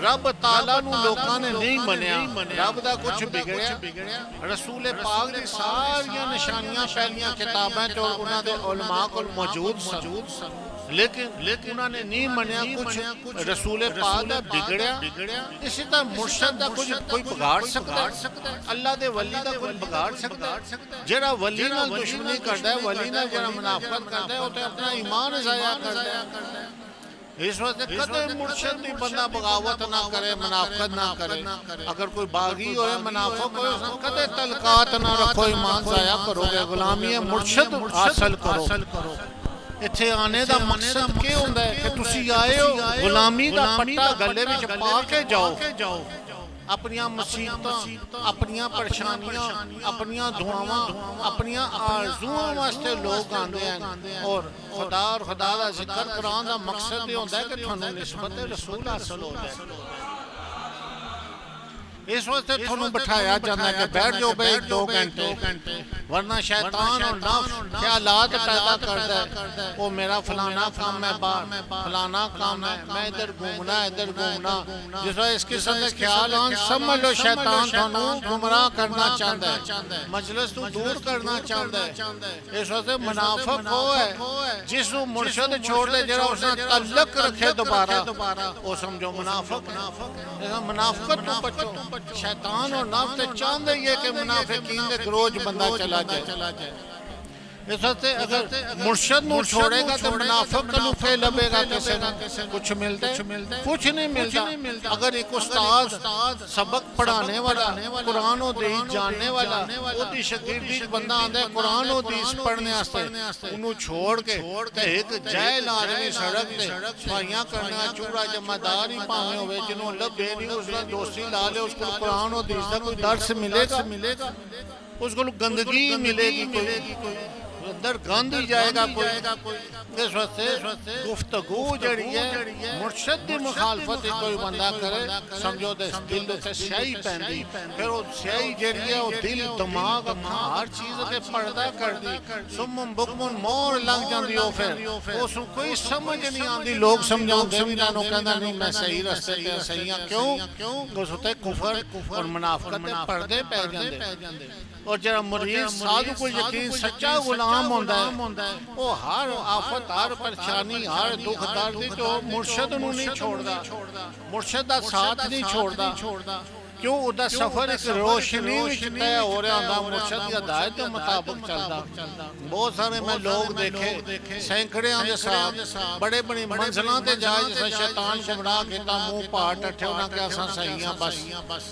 رب تعالیٰ نو لوکاں نے نہیں منیا رب دا کچھ بگڑیا رسول پاک دی ساریاں نشانیاں پہلیاں کتابیں تو انہاں دے علماء کو موجود سن لیکن انہوں نے نہیں منیا کچھ رسول پاک دا بگڑیا اسی طرح مرشد دا کچھ کوئی بگاڑ سکتا ہے اللہ دے ولی دا کوئی بگاڑ سکتا ہے جڑا ولی نال دشمنی کرتا ہے ولی نال جڑا منافقت کرتا ہے وہ تو اپنا ایمان ضائع کرتا ہے اس وقت کدے مرشد بھی بندہ بغاوت نہ کرے منافقت نہ کرے اگر کوئی باغی ہوئے منافق ہوئے کدے تلقات نہ رکھو ایمان ضائع کرو گے غلامی مرشد حاصل کرو اتھے آنے دا مقصد کیا ہوندہ ہے کہ تسی آئے ہو غلامی دا پٹا گلے وچ پا کے جاؤ اپنیاں مصیبتاں اپنیاں پریشانیاں اپنیاں دعاواں اپنیاں آرزوؤں واسطے لوگ آندے ہیں اور خدا دا ذکر قرآن دا مقصد یہ ہوندہ ہے کہ تھانوں نسبت رسول حاصل ہو جائے اس واسطے تھانوں بٹھایا جاتا ہے کہ بیٹھ جاؤ بھائی 2 گھنٹے، ورنہ شیطان اور نفس خیالات پیدا کرتا ہے وہ میرا فلانا کام ہے، فلانا کام ہے، میں ادھر گھومنا جس وقت اس قسم کے خیال آن سمجھ لو شیطان تھانوں گمراہ کرنا چاہتا ہے، مجلس تو دور کرنا چاہتا ہے۔ اس واسطے منافق وہ ہے جس کو مرشد چھوڑ دے جرا اس نے تعلق رکھے دوبارہ وہ سمجھو منافق منافقت تو بچو۔ شیطان اور نفس چاہتے یہ کہ منافقین دے گروج بندہ چلا جائے۔ اس واسطے اگر مرشد نو چھوڑے گا تو منافق نو پھر لبے گا کسے نہ کچھ ملتا ہے، کچھ نہیں ملتا۔ اگر ایک استاد سبق پڑھانے والا، قرآن و حدیث جاننے والا، وہ دی شگردی بندہ آندا ہے قرآن و حدیث پڑھنے واسطے، انہوں چھوڑ کے ایک جاہل آدمی سڑک تے صفائیاں کرنا چوڑا جمعدار ہی پاویں ہوئے جنہوں لبے نہیں اس نے دوستی لا لے، اس کو قرآن و حدیث کا کوئی درس ملے گا، اس کو گندگی ملے گی، کوئی اندر گند ہی جائے گا کوئی۔ اس واسطے گفتگو جڑی ہے مرشد دی مخالفت کوئی بندہ کرے سمجھو دے دل تے سیاہی پیندی، پھر وہ سیاہی جڑی ہے وہ دل دماغ ہر چیز تے پردہ کر دی، سمم بکمن مور لگ جاندی ہو، پھر اس کو کوئی سمجھ نہیں آندی، لوگ سمجھاندے بھی نہ کہندا نہیں میں صحیح راستے تے صحیح ہاں، کیوں اس تے کفر اور منافقت دے پردے پے جاندے۔ اور جڑا مرید سادھو کو یقین سچا غلام ہوندا ہے وہ ہر آفت، ہر پریشانی، ہر دکھ درد جو مرشد نو نہیں چھوڑدا، مرشد دا ساتھ نہیں چھوڑدا، کیوں ادا سفر ایک روشنی وچ طے ہو رہا ہوندا، مرشد دی ہدایت کے مطابق چلدا۔ بہت سارے میں لوگ دیکھے سینکڑیاں دے ساتھ بڑے بڑی منزلاں تے جائے جیسا شیطان گمراہ کیتا منہ پاٹ ٹھے انہاں کہ اساں صحیح ہاں بس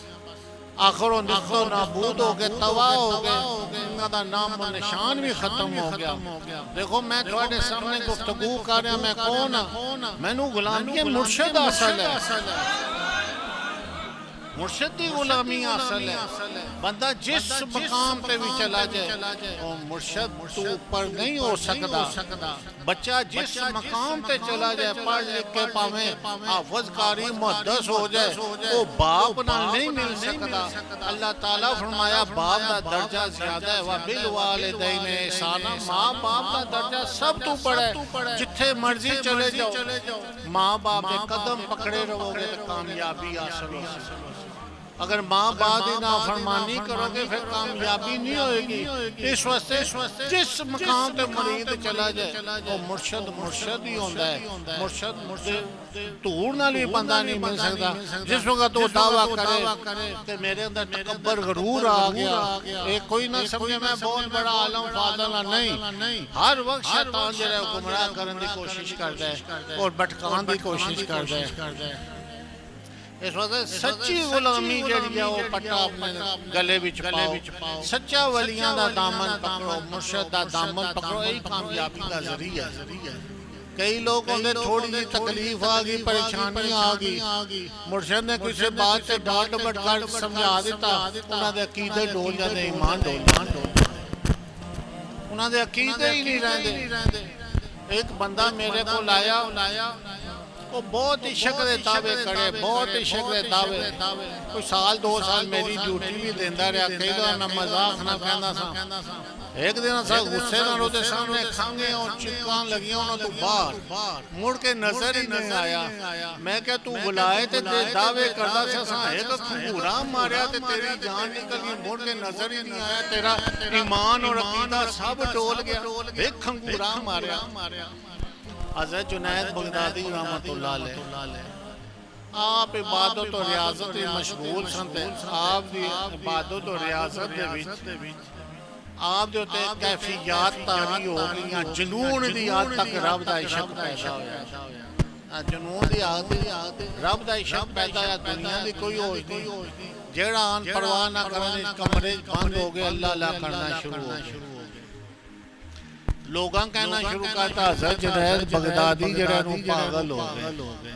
آخر و نستو نابود ہو گئے، تباہ ہو گئے، انہاں دا نام و نشان بھی ختم ہو گیا۔ دیکھو میں تھوڑے سامنے گفتگو کر رہا، میں کون ہاں؟ میں نو غلامی مرشد اصل ہے، مرشد دی غلامی اصل ہے۔ بندہ جس مقام پہ بھی چلا جائے وہ مرشد تو اوپر نہیں ہو سکتا۔ بچہ جس مقام پہ چلا جائے پڑھ لکھ کے پاویں حافظ قاری محدث ہو جائے وہ باپ نہ نہیں مل سکتا۔ اللہ تعالیٰ فرمایا باپ کا درجہ زیادہ ہے، وَبِالْوَالِدَيْنِ احسانا، ماں باپ کا درجہ سب تو بڑا ہے۔ جتھے مرضی چلے جاؤ ماں باپ کے قدم پکڑے رہو گے تو کامیابی حاصل ہو سکے۔ اگر ماں باپ کی نافرمانی کرو گے پھر کامیابی نہیں ہوئے گی۔ اس واسطے جس مقام تے مرید چلا جائے وہ مرشد ہی ہوتا ہے۔ مرشد دور نال بھی بندہ نہیں مل سکتا۔ جس وقت وہ دعویٰ کرے کہ میرے اندر تکبر غرور آ گیا، ایک کوئی نہ سمجھے میں بہت بڑا عالم فاضل نہیں، ہر وقت شیطان جو ہے گمراہ کرنے کی کوشش کرتا ہے اور بھٹکان کی کوشش کرتا ہے۔ اس وقت سچی غلامی جڑی ہے وہ پٹا اپنے گلے وچ پاؤ، سچا ولیاں دا دامن پکڑو، مرشد دا دامن پکڑو، یہی کامیابی کا ذریعہ ہے۔ کئی لوگ ہوندے تھوڑی جی تکلیف آ گئی، پریشانی آ گئی، مرشد نے کسی بات سے ڈانٹ ڈپٹ کر سمجھا دیتا، انہاں دے عقیدے ڈول جاندے، ایمان ڈول، انہاں دے عقیدے ہی نہیں رہندے۔ ایک بندہ میرے کو لایا، وہ بہت ہی شکر دعوے کرے، بہت ہی شکر دعوے، کوئی سال 2 سال میری ڈیوٹی بھی دیندہ رہا، کئی دفعہ میں مذاق نہ کہندا سا۔ ایک دن اسا غصے نال اودے سامنے کھانگے اور چکان لگیاں انہاں تو باہر مڑ کے نظر ہی نہیں آیا۔ میں کہ تو بلائے تے دعوے کردا سا، ایک کھنگورا ماریا تے تیری جان نکل گئی، مڑ کے نظر ہی نہیں آیا، تیرا ایمان اور عقیدہ سب ڈول گیا، ایک کھنگورا ماریا۔ حضرت جنید بغدادی رحمت اللہ علیہ آپ عبادت و ریاضت مشغول سنتے، آپ دی عبادت و ریاضت دے وچ آپ دے تے کیفیات طاری ہو گئیاں، جنون دی حد تک رب دا عشق پیدا ہویا، جنون دی حد رب دا عشق پیدا ہویا، دنیا دی کوئی ہوش نہیں، جیڑا آن پرواہ نہ کرنے کمرے بند ہو گئے، اللہ اللہ کرنا شروع ہو گئے۔ لوگاں کہنا شروع کرتا حضرت جنید بغدادی جڑے نو پاگل ہو گئے۔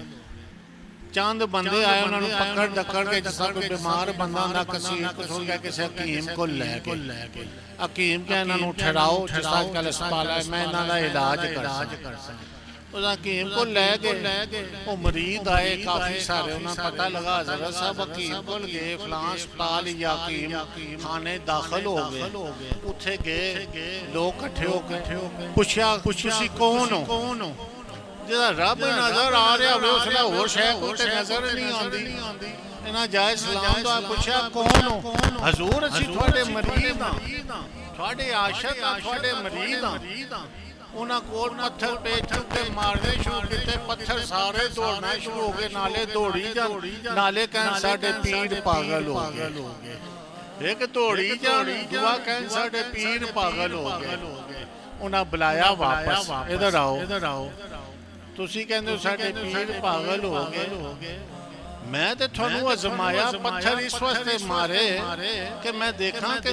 چاند بندے آئے انہوں نے پکڑ ڈکڑ کے جسا کوئی بیمار بندہ نہ کسی قصور گیا کسی حکیم کو لے گئے۔ حکیم کہ انہوں نے ٹھہراؤ جس آج کل اسپالا ہے میں انہوں نے علاج کر سکتا۔ ਉਹਦਾ ਹਕੀਮ ਕੋਲ ਲੈ ਗਏ। ਉਹ ਮਰੀਦ ਆਏ ਕਾਫੀ ਸਾਰੇ, ਉਹਨਾਂ ਪਤਾ ਲਗਾ ਹਜ਼ਰਤ ਸਾਹਿਬ ਹਕੀਮ ਕੋਲ ਗਏ, ਫਲਾਂ ਹਸਪਤਾਲ ਜਾਂ ਹਕੀਮ ਖਾਨੇ ਦਾਖਲ ਹੋ ਗਏ। ਉੱਥੇ ਗਏ ਲੋਕ ਇਕੱਠੇ ਹੋ ਕੇ ਪੁੱਛਿਆ ਤੁਸੀਂ ਕੌਣ ਹੋ? ਜਿਹਦਾ ਰੱਬ ਨਜ਼ਰ ਆ ਰਿਹਾ ਹੋਵੇ ਉਸ ਨਾਲ ਹੋਰ ਸ਼ੈ ਕੋਈ ਤੇ ਨਜ਼ਰ ਨਹੀਂ ਆਉਂਦੀ। ਇਹਨਾਂ ਜਾਏ ਸਲਾਮ ਦਾ ਪੁੱਛਿਆ ਕੌਣ ਹੋ? ਹਜ਼ੂਰ ਅਸੀਂ ਤੁਹਾਡੇ ਮਰੀਦ ਹਾਂ, ਤੁਹਾਡੇ ਆਸ਼ਿਕ ਆ, ਤੁਹਾਡੇ ਮਰੀਦ ਹਾਂ। ਉਹਨਾਂ ਕੋਲ ਪੱਥਰ ਪੇ ਚੁੱਕੇ ਮਾਰਨੇ ਸ਼ੁਰੂ ਕੀਤੇ, ਪੱਥਰ ਸਾਰੇ ਦੌੜਨਾ ਸ਼ੁਰੂ ਹੋ ਗਏ, ਨਾਲੇ ਦੌੜੀ ਜਾਂ ਨਾਲੇ ਕਹਿਣ ਸਾਡੇ ਪੀਰ ਪਾਗਲ ਹੋ ਗਏ। ਇੱਕ ਦੌੜੀ ਜਾਂ ਦੁਆ ਕਹਿਣ ਸਾਡੇ ਪੀਰ ਪਾਗਲ ਹੋ ਗਏ। ਉਹਨਾਂ ਬੁਲਾਇਆ ਵਾਪਸ, ਇਧਰ ਆਓ। ਤੁਸੀਂ ਕਹਿੰਦੇ ਹੋ ਸਾਡੇ ਪੀਰ ਪਾਗਲ ਹੋ ਗਏ। ਮੈਂ ਤੇ ਤੁਹਾਨੂੰ ਅਜ਼ਮਾਇਆ, ਪੱਥਰ ਇਸ ਵਾਸਤੇ ਮਾਰੇ ਕਿ ਮੈਂ ਦੇਖਾਂ ਕਿ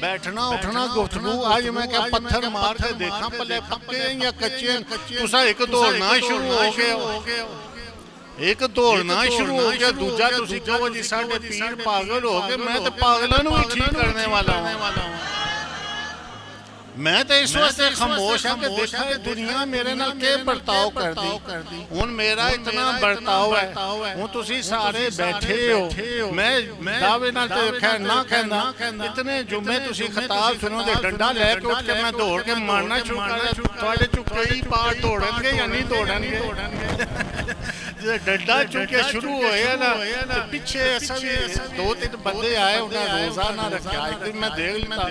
ਬੈਠਣਾ ਉੱਠਣਾ ਗੁਫ਼ਤਗੂ। ਅੱਜ ਮੈਂ ਕਿਹਾ ਪੱਥਰ ਮਾਰ ਕੇ ਦੇਖਾਂ ਪੱਲੇ ਪੱਕੇ ਜਾਂ ਕੱਚੇ। ਤੁਸੀਂ ਇੱਕ ਦੌੜਨਾ ਸ਼ੁਰੂ ਹੋ ਗਏ, ਇੱਕ ਦੌੜਨਾ ਸ਼ੁਰੂ ਹੋ ਗਿਆ, ਦੂਜਾ ਤੁਸੀਂ ਕਹੋ ਜੀ ਸਾਡੇ ਪੀਰ ਪਾਗਲ ਹੋ ਗਏ। ਮੈਂ ਤਾਂ ਪਾਗਲਾਂ ਨੂੰ ਵੀ ਠੀਕ ਕਰਨੇ ਵਾਲਾ ਹਾਂ। ਮੈਂ ਤਾਂ ਇਸ ਵਾਸਤੇ ਖਾਮੋਸ਼ ਹਾਂ ਕਿ ਦੇਖਾਂ ਇਹ ਦੁਨੀਆ ਮੇਰੇ ਨਾਲ ਕੀ ਵਰਤਾਓ ਕਰਦੀ। ਹੁਣ ਮੇਰਾ ਇਤਨਾ ਵਰਤਾਓ ਹੈ, ਹੁਣ ਤੁਸੀਂ ਸਾਰੇ ਬੈਠੇ ਹੋ, ਮੈਂ ਦਾਅਵੇ ਨਾਲ ਤੇ ਖੈਰ ਨਾ ਕਹਿੰਦਾ, ਇਤਨੇ ਜੁਮੇ ਤੁਸੀਂ ਖਿਤਾਬ ਸੁਣੋਗੇ, ਡੰਡਾ ਲੈ ਕੇ ਉੱਠ ਕੇ ਮੈਂ ਦੌੜ ਕੇ ਮਾਰਨਾ ਸ਼ੁਰੂ ਕਰ, ਤੁਹਾਡੇ ਚੋਂ ਕਈ ਪਾਰ ਦੌੜਨਗੇ ਜਾਂ ਨਹੀਂ ਦੌੜਨਗੇ। ਜੇ ਡੰਡਾ ਚੁੱਕੇ ਸ਼ੁਰੂ ਹੋਇਆ ਨਾ ਤੇ ਪਿੱਛੇ ਅਸਲ 2-3 ਬੰਦੇ ਆਏ, ਉਹਨਾਂ ਰੋਜ਼ਾ ਨਾ ਰੱਖਿਆ। ਇੱਕ ਦਿਨ ਮੈਂ ਦੇਖ ਲਿੱਤਾ,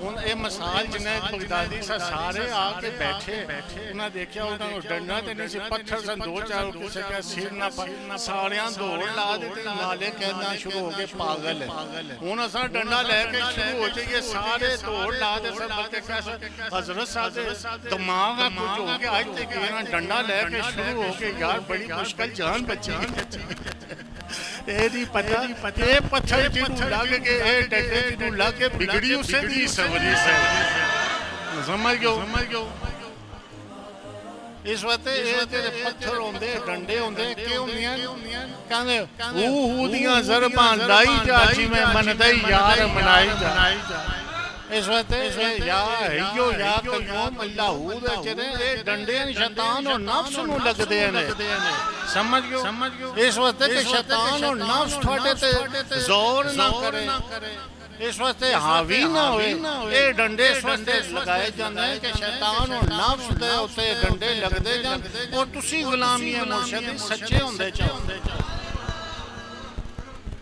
ਹੁਣ ਇਹ ਮਿਸਾਲ ਜੁਨੈਦ ਬਗਦਾਦੀ ਸਾਰੇ ਆ ਕੇ ਬੈਠੇ, ਉਹਨਾਂ ਦੇਖਿਆ ਉਹਨਾਂ ਨੂੰ ਡੰਡਾ ਤੇ ਨਹੀਂ ਸੀ, ਪੱਥਰ ਸਨ ਦੋ ਚਾਰ, ਕਿਸੇ ਦਾ ਸਿਰ ਨਾ ਸਾਰਿਆਂ ਦੌੜ ਲਾ ਦਿੱਤੀ, ਨਾਲੇ ਕਹਿਣਾ ਸ਼ੁਰੂ ਹੋ ਗਏ ਪਾਗਲ ਹੈ। ਹੁਣ ਅਸਾਂ ਡੰਡਾ ਲੈ ਕੇ ਸ਼ੁਰੂ ਹੋ ਜਾਈਏ, ਸਾਰੇ ਦੌੜ ਲਾ ਦੇ ਸਭ ਬਲਕਿ ਹਜ਼ਰਤ ਸਾਹਿਬ ਦੇ ਦਿਮਾਗ ਆ ਕੁਝ ਹੋ ਗਿਆ। ਅੱਜ ਤੱਕ ਇਹਨਾਂ ਡੰਡਾ ਲੈ ਕੇ ਸ਼ੁਰੂ ਹੋ ਕੇ ਯਾਰ ਬੜੀ ਮੁਸ਼ਕਲ ਜਾਨ ਬਚੀ। ਇਹ ਨਹੀਂ ਪਤਾ ਇਹ ਪੱਥਰ ਜਿਹਨੂੰ ਲੱਗ ਕੇ, ਇਹ ਡੰਡੇ ਜਿਹਨੂੰ ਲੱਗ ਕੇ ਬਿਗੜੀ ਉਸੇ ਦੀ ਸਵਰੀ ਸੇ। ਸਮਝ ਗਏ ਇਸ ਵਾਸਤੇ ਇਹ ਜਿਹੜੇ ਪੱਥਰ ਹੁੰਦੇ, ਡੰਡੇ ਹੁੰਦੇ, ਕੀ ਹੁੰਦੀਆਂ ਕਹਿੰਦੇ ਹੂ ਦੀਆਂ ਜ਼ਰਬਾਂ ਲਾਈ ਜਾ, ਜਿਵੇਂ ਮੰਨਦਾ ਯਾਰ ਮਨਾਈ ਜਾ। ਇਸ ਵਾਸਤੇ ਯਾ ਹਯੋ ਯਾ ਕਯੂਮ ਅੱਲਾਹੂ ਦੇ ਜਿਹੜੇ ਇਹ ਡੰਡੇ ਸ਼ੈਤਾਨ ਔਰ ਨਫਸ ਨੂੰ ਲੱਗਦੇ ਨੇ। ਸਮਝ ਗਏ ਇਸ ਵਾਸਤੇ ਕਿ ਸ਼ੈਤਾਨ ਔਰ ਨਫਸ ਤੁਹਾਡੇ ਤੇ ਜ਼ੋਰ ਨਾ ਕਰੇ, ਇਸ ਵਾਸਤੇ ਹਾਵੀ ਨਾ ਹੋਏ। ਇਹ ਡੰਡੇ ਇਸ ਵਾਸਤੇ ਲਗਾਏ ਜਾਂਦੇ ਨੇ ਕਿ ਸ਼ੈਤਾਨ ਔਰ ਨਫਸ ਦੇ ਉੱਤੇ ਡੰਡੇ ਲੱਗਦੇ ਜਾਣ ਔਰ ਤੁਸੀਂ ਗੁਲਾਮੀ ਮੁਰਸ਼ਿਦ ਸੱਚੇ ਹੁੰਦੇ ਚਾਹੋ।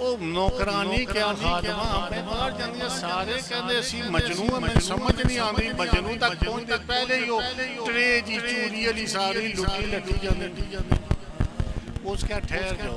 ਉਹ ਨੌਕਰਾਨੀ ਕਿਆ ਖਾਦਮਾ ਆਪਣੇ ਬਾਹਰ ਜਾਂਦੀਆਂ, ਸਾਰੇ ਕਹਿੰਦੇ ਅਸੀਂ ਮਜਨੂ ਆ। ਮੈਨੂੰ ਸਮਝ ਨਹੀਂ ਆਉਂਦੀ, ਮਜਨੂ ਤੱਕ ਪਹੁੰਚਦੇ ਪਹਿਲੇ ਹੀ ਉਹ ਟਰੇ ਜੀ ਚੂਰੀ ਵਾਲੀ ਸਾਰੀ ਲੁੱਟੀ ਲੱਟੀ ਜਾਂਦੀ। ਉਸ ਕਿਆ ਠਹਿਰ ਜਾਓ,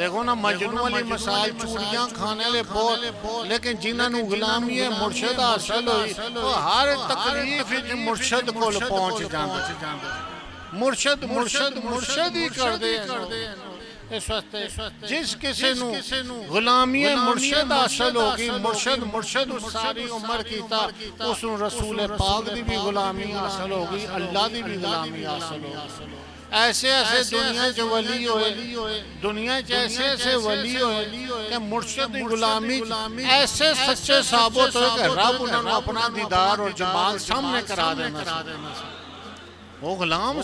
دیکھو نا مجنوں والی مثال چوڑیاں کھانے لے بہت لیکن جنہاں نو غلامی مرشد حاصل ہوئی وہ ہر تکلیف مرشد کو پہنچ جاندے مرشد مرشد مرشد ہی کر دے اس وقت جس کسی نو غلامی مرشد حاصل ہوگی مرشد مرشد ساری عمر کیتا اس نو رسول پاک دی بھی غلامی حاصل ہوگی اللہ دی بھی غلامی حاصل ہوگی ایسے ایسے دنیا جو ولی ہوئے دنیا ایسے ایسے ولی ہوئے کہ مرشد دی غلامی ایسے سچے ثابت ہوئے کہ رب انہوں نے اپنا دیدار اور جمال سامنے کرا دینا وہ غلام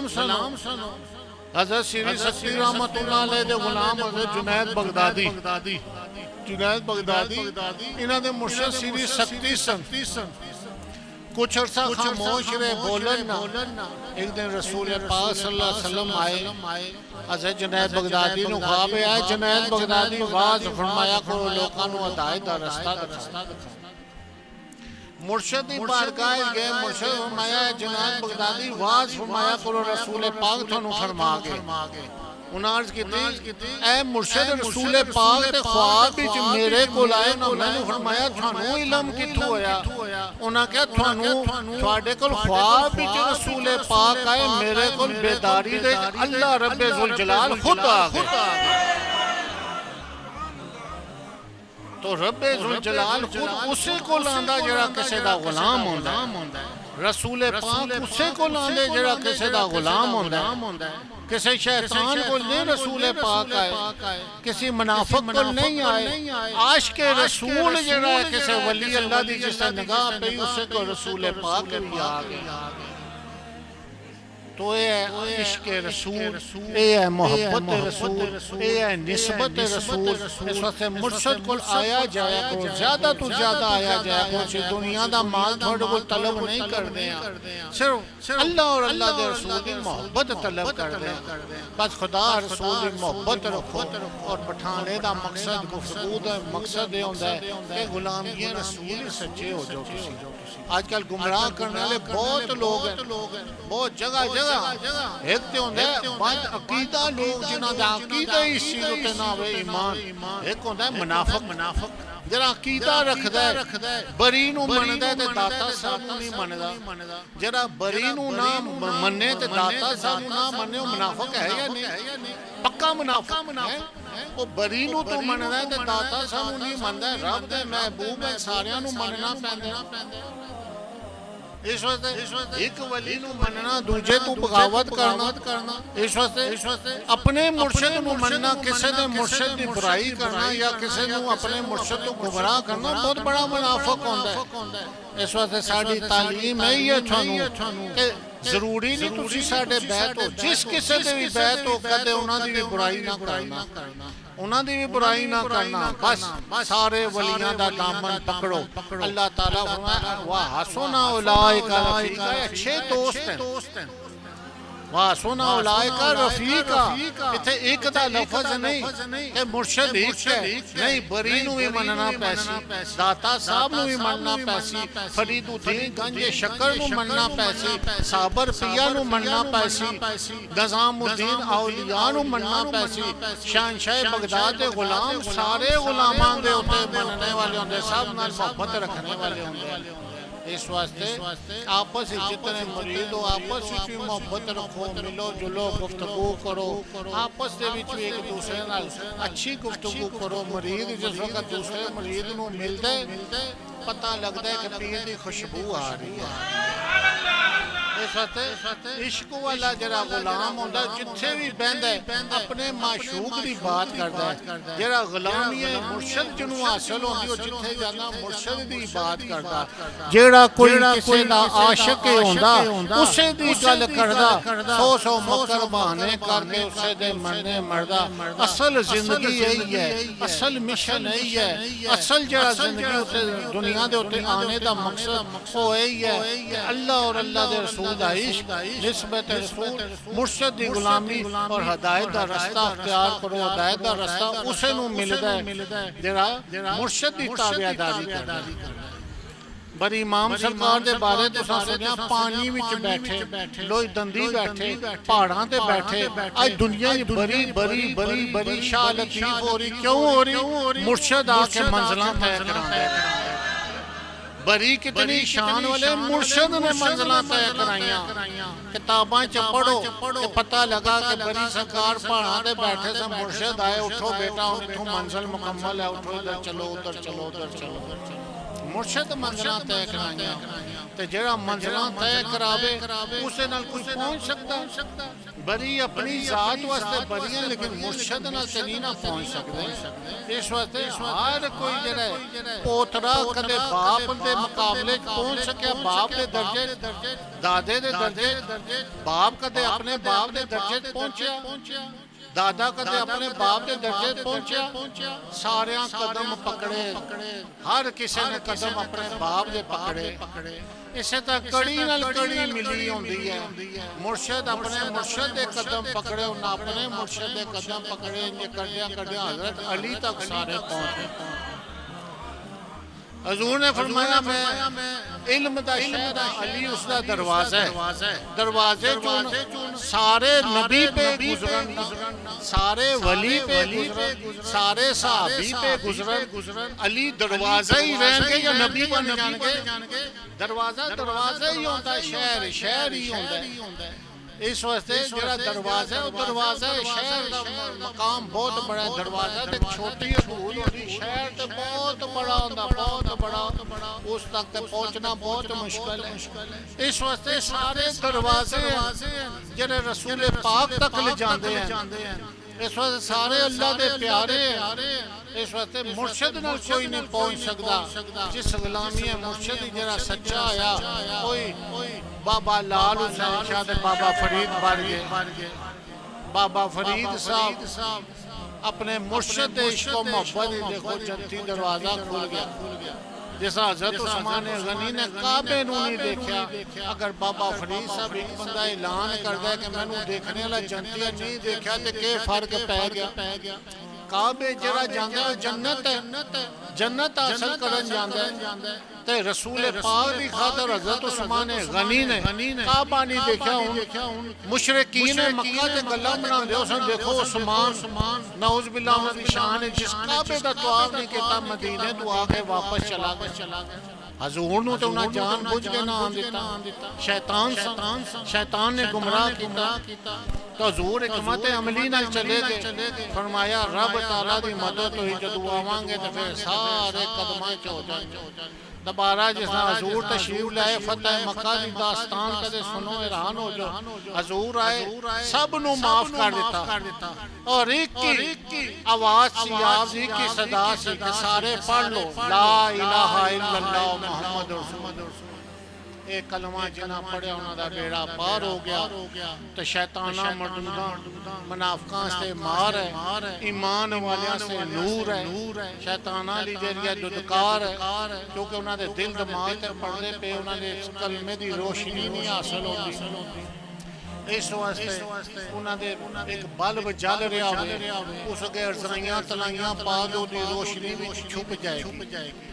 سنو حضرت سیری سکتی رحمت اللہ علیہ دے غلام حضرت جنید بغدادی انہاں دے مرشد سیری سکتی سن کچھ عرصہ خاموش رہے بولن نہ ایک دن رسول پاک صلی اللہ علیہ وسلم آئے حضرت جنید بغدادی نو خواب آئے جنید بغدادی واز فرمایا کرو لوکاں نو ہدایت دا رستہ دکھا مرشد دی بارگاہ گئے مرشد فرمایا جنید بغدادی واز فرمایا کرو رسول پاک تھانو فرما گے انہاں عرض کیتی اے مرشد رسول پاک تے خواب وچ میرے کول آئے نا میں نے فرمایا تھانو علم کتھوں ہویا انہاں کہا تھانو تواڈے کول خواب وچ رسول پاک آئے میرے کول بیداری دے اللہ رب ذوالجلال خود آ گئے تو رب ذوالجلال خود اسے کو لاندا جڑا کسے دا غلام ہوندا ہے رسول پاک اسے کو لاندے جڑا کسے دا غلام ہوندا ہے کسی شیطان کو نہیں رسول پاک آئے کسی منافق کو نہیں آئے عاشق رسول جڑا ہے کسی ولی اللہ دی جس سے نگاہ پہ اسے کو رسول پاک بھی آگے تو اے ہے عشق رسول اے ہے محبت رسول اے ہے نسبت رسول اس وقت مرشد کو آیا جایا کو زیادہ تو زیادہ آیا جایا کو دنیا دا مال تھوڑے کو طلب نہیں کر دیا صرف اللہ اور اللہ دے رسول دی محبت طلب کر دیا بس خدا رسول دی محبت رکھو اور بٹھانے دا مقصد گفتگو دا مقصد ہوندہ ہے کہ غلامی رسول سچے ہو جو کسی آج کل گمراہ کرنے لے بہت لوگ ہیں بہت جگہ ایک تے ہوندے بند عقیدہ لوگ جنہاں دا عقیدہ اس چیز تے نہ ہوئے ایمان ایک ہوندہ ہے منافق جرا عقیدہ رکھ دے برینو من دے تے داتا صاحب نہیں من دا جرا برینو نہ مننے تے داتا صاحب نہ مننے وہ منافق ہے یا نہیں پکا منافق ہے وہ برینو تو من دے تے داتا صاحب نہیں من دے رب دے محبوب ہے ساریاں نو مننا پیندے اس وقت ایک ولی نو مننا دوجے تو بغاوت کرنا اس وقت اپنے مرشد نو مننا کسے دے مرشد دی برائی کرنا یا کسے نو اپنے مرشد تو گمراہ کرنا بہت بڑا منافق ہوندا ہے اس وقت ساڈی تعلیم ہے یہ تھانو کہ ضروری نہیں تسی ساڈے بیعت ہو جس کسے دے بھی بیعت ہو کدے انہاں دی بھی برائی نہ کرنا انہاں دی بھی برائی نہ کرنا بس سارے ولیاں دا دامن پکڑو اللہ تعالیٰ فرمایا وَحَسُنَ أُولَئِكَ رَفِيقًا اچھے دوست ہیں وَحَسُنَ أُولَئِكَ رَفِيقًا اتھے ایک دا لفظ نہیں کہ مرشد ایک ہے نہیں برینو بھی مننا پیسی داتا صاحب نو بھی مننا پیسی فرید الدین گنج شکر نو مننا پیسی صابر پیا نو مننا پیسی نظام الدین اولیاء نو مننا پیسی شہنشاہ بغداد غلام سارے غلامان دے ہوتے مننے والے ہوندے سب نال محبت رکھنے والے ہوندے اس واسطے آپس جتنے مرید ہو آپس بھی محبت رکھو ملو جلو گفتگو کرو آپس دے وچ ایک دوسرے نال اچھی گفتگو کرو مرید جس وقت دوسرے مرید نو مل دے پتہ لگتا ہے کہ پیر دی خوشبو آ رہی ہے اس وقت عشق والا جڑا غلام ہوندا جتھے بھی بہندا ہے اپنے معشوق دی بات کردا ہے جڑا غلامی مرشد جنوں حاصل ہوندی او جتھے جانا مرشد دی بات کردا جڑا کوئی کسے دا عاشق ہوندا اسے دی گل کردا سو مکر بہانے کر کے اسے دے مرنے مردا اصل زندگی یہی ہے اصل مشن یہی ہے اصل جڑا زندگی دنیا دے اوتے آنے دا مقصد او یہی ہے کہ اللہ اور اللہ دے رسول دا عشق نسبت رسول مرشد دی غلامی اور ہدایت دا رستہ اختیار کرو ہدایت دا رستہ اسے نو ملدا ہے جڑا مرشد دی تابعداری کردا بڑی امام سرکار دے بارے تساں سنیا پانی وچ بیٹھے لوئی دندی بیٹھے پہاڑاں تے بیٹھے اج دنیا بڑی بڑی بڑی بڑی شاہ لطیف ہو رہی کیوں ہو رہی مرشد آ کے منزلاں طے کراندے بڑی کتنی شان والے مرشد نے منزلاں طے کرائیاں کتاباں چ پڑھو کہ پتہ لگا کہ بڑی سرکار پہاڑاں تے بیٹھے سے مرشد آئے اٹھو بیٹا اتھوں منزل مکمل ہے اٹھو ادھر چلو ادھر چلو ادھر چلو مرشد منزلاں طے کرائیاں تے جڑا منزلاں طے کراوے اسے نال کوئی پہنچ سکتا بڑی اپنی ذات واسطے بڑی ہیں لیکن مرشد نال تے نہیں نہ پہنچ سکتے اس واسطے ہر کوئی جڑا ہے پوترا کدے باپ دے مقابلے پہنچ سکیا باپ دے درجے دادے دے درجے باپ کدے اپنے باپ دے درجے پہنچیا دادا کدے اپنے باپ دے درجے پہنچیا ساریاں قدم پکڑے ہر کسی نے قدم اپنے باپ دے پکڑے اسے تک کڑی نال کڑی ملی ہوندی ہے مرشد اپنے مرشد دے قدم پکڑے انہاں اپنے مرشد دے قدم پکڑے یہ کڈیا حضرت علی تک سارے پہنچے حضور نے فرمایا میں علم دا شہر علی اس دا دروازہ ہے دروازے چون سارے نبی پہ گزرن سارے ولی پہ گزرن سارے صحابی پہ گزرن علی دروازہ ہی رہن گے یا نبی بن جان گے دروازہ ہی ہوتا ہے شہر ہی ہوتا ہے اس واسطے جڑا دروازہ ہے وہ دروازہ ہے شہر دا مقام بہت بڑا ہے دروازہ تے چھوٹی حدود ہوندی شہر تے بہت بڑا ہوندا بہت بڑا اس تک تے پہنچنا بہت مشکل ہے اس واسطے سارے دروازے ہیں جڑے رسول پاک تک لے جاندے ہیں اس واسطے سارے اللہ دے پیارے ہیں اس واسطے مرشد نال کوئی نہیں پہنچ سکتا جس غلامی ہے مرشد جڑا سچا آیا کوئی بابا لال حسین شاہ دے بابا فرید بن گئے بابا فرید صاحب اپنے مرشد دے عشق و محبت دیکھو جنتی دروازہ کھل گیا جیسا حضرت عثمان غنی نے کعبے نو نہیں دیکھا اگر بابا فرید صاحب ایک بندہ اعلان کر دے کہ میں نو دیکھنے والا جنتی نہیں دیکھا تے کہ فرق پہ گیا کعبے جڑا جاندا ہے جنت ہے جنت حاصل کرن جاندا ہے تے رسول پاک دی خاطر حضرت عثمان غنی نے کعبہ نہیں دیکھا ہن مشرکین مکہ تے گلاں بناندے ہو سن دیکھو عثمان نعوذ باللہ من شان جس کعبے دا طواف نہیں کیتا مدینے تو آ کے واپس چلا گیا حضور نو تے انہاں جان بوجھ کے نہ آن دیتا شیطان نے گمراہ کیتا تو حضور حکمت عملی نال چلے گئے فرمایا رب تعالیٰ دی مدد ہوئی جدو آوان گے تو پھر سارے قدماں چ ہو جائیں دوبارہ جس نے حضور تشریف لائے فتح مکہ دی داستان کدے سنو حیران ہو جو حضور آئے سب نو معاف کر دیتا اور ایک کی آواز سی آپ ایک کی صدا سی کہ سارے پڑھ لو لا الہ الا اللہ محمد رسول اللہ ایک کلمہ جنہ پڑھے انہوں دا بیڑا پار ہو گیا تو شیطانہ مردوداں منافقاں سے مار ہے ایمان والیاں سے نور ہے شیطانہ لی جریہ ددکار ہے کیونکہ انہوں دے دل دماغ تے پڑھنے پہ انہوں دے کلمے دی روشنی نہیں حاصل ہوتی اس واسطے انہوں دے ایک بلب جل رہا ہوئے اس کے ارزائیاں تلائیاں پا دو دی روشنی بھی چھپ جائے گی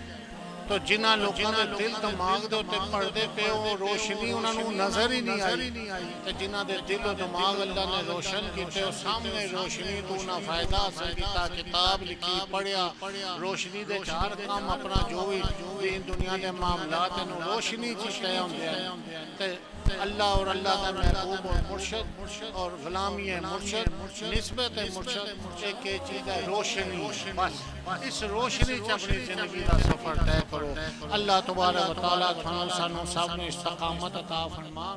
تو جنہ لوگوں دے دل دماغ دے ہوتے پردے پہ وہ روشنی انہوں نے نظر ہی نہیں آئی تو جنہ دے دل و دماغ اللہ نے روشن کیتے اور سامنے روشنی تو انہاں فائدہ حاصل کیتا کتاب لکھی پڑھیا روشنی دے چار کام اپنا جو بھی دین دنیا دے معاملات ہیں روشنی چیتے ہیں اللہ اور اللہ کا محبوب اور مرشد اور غلامی مرشد نسبت مرشد ایک چیز ہے روشنی بس اس روشنی سے اپنی زندگی کا سفر طے کرو اللہ تبارک و تعالیٰ سانو سب نے استقامت عطا فرما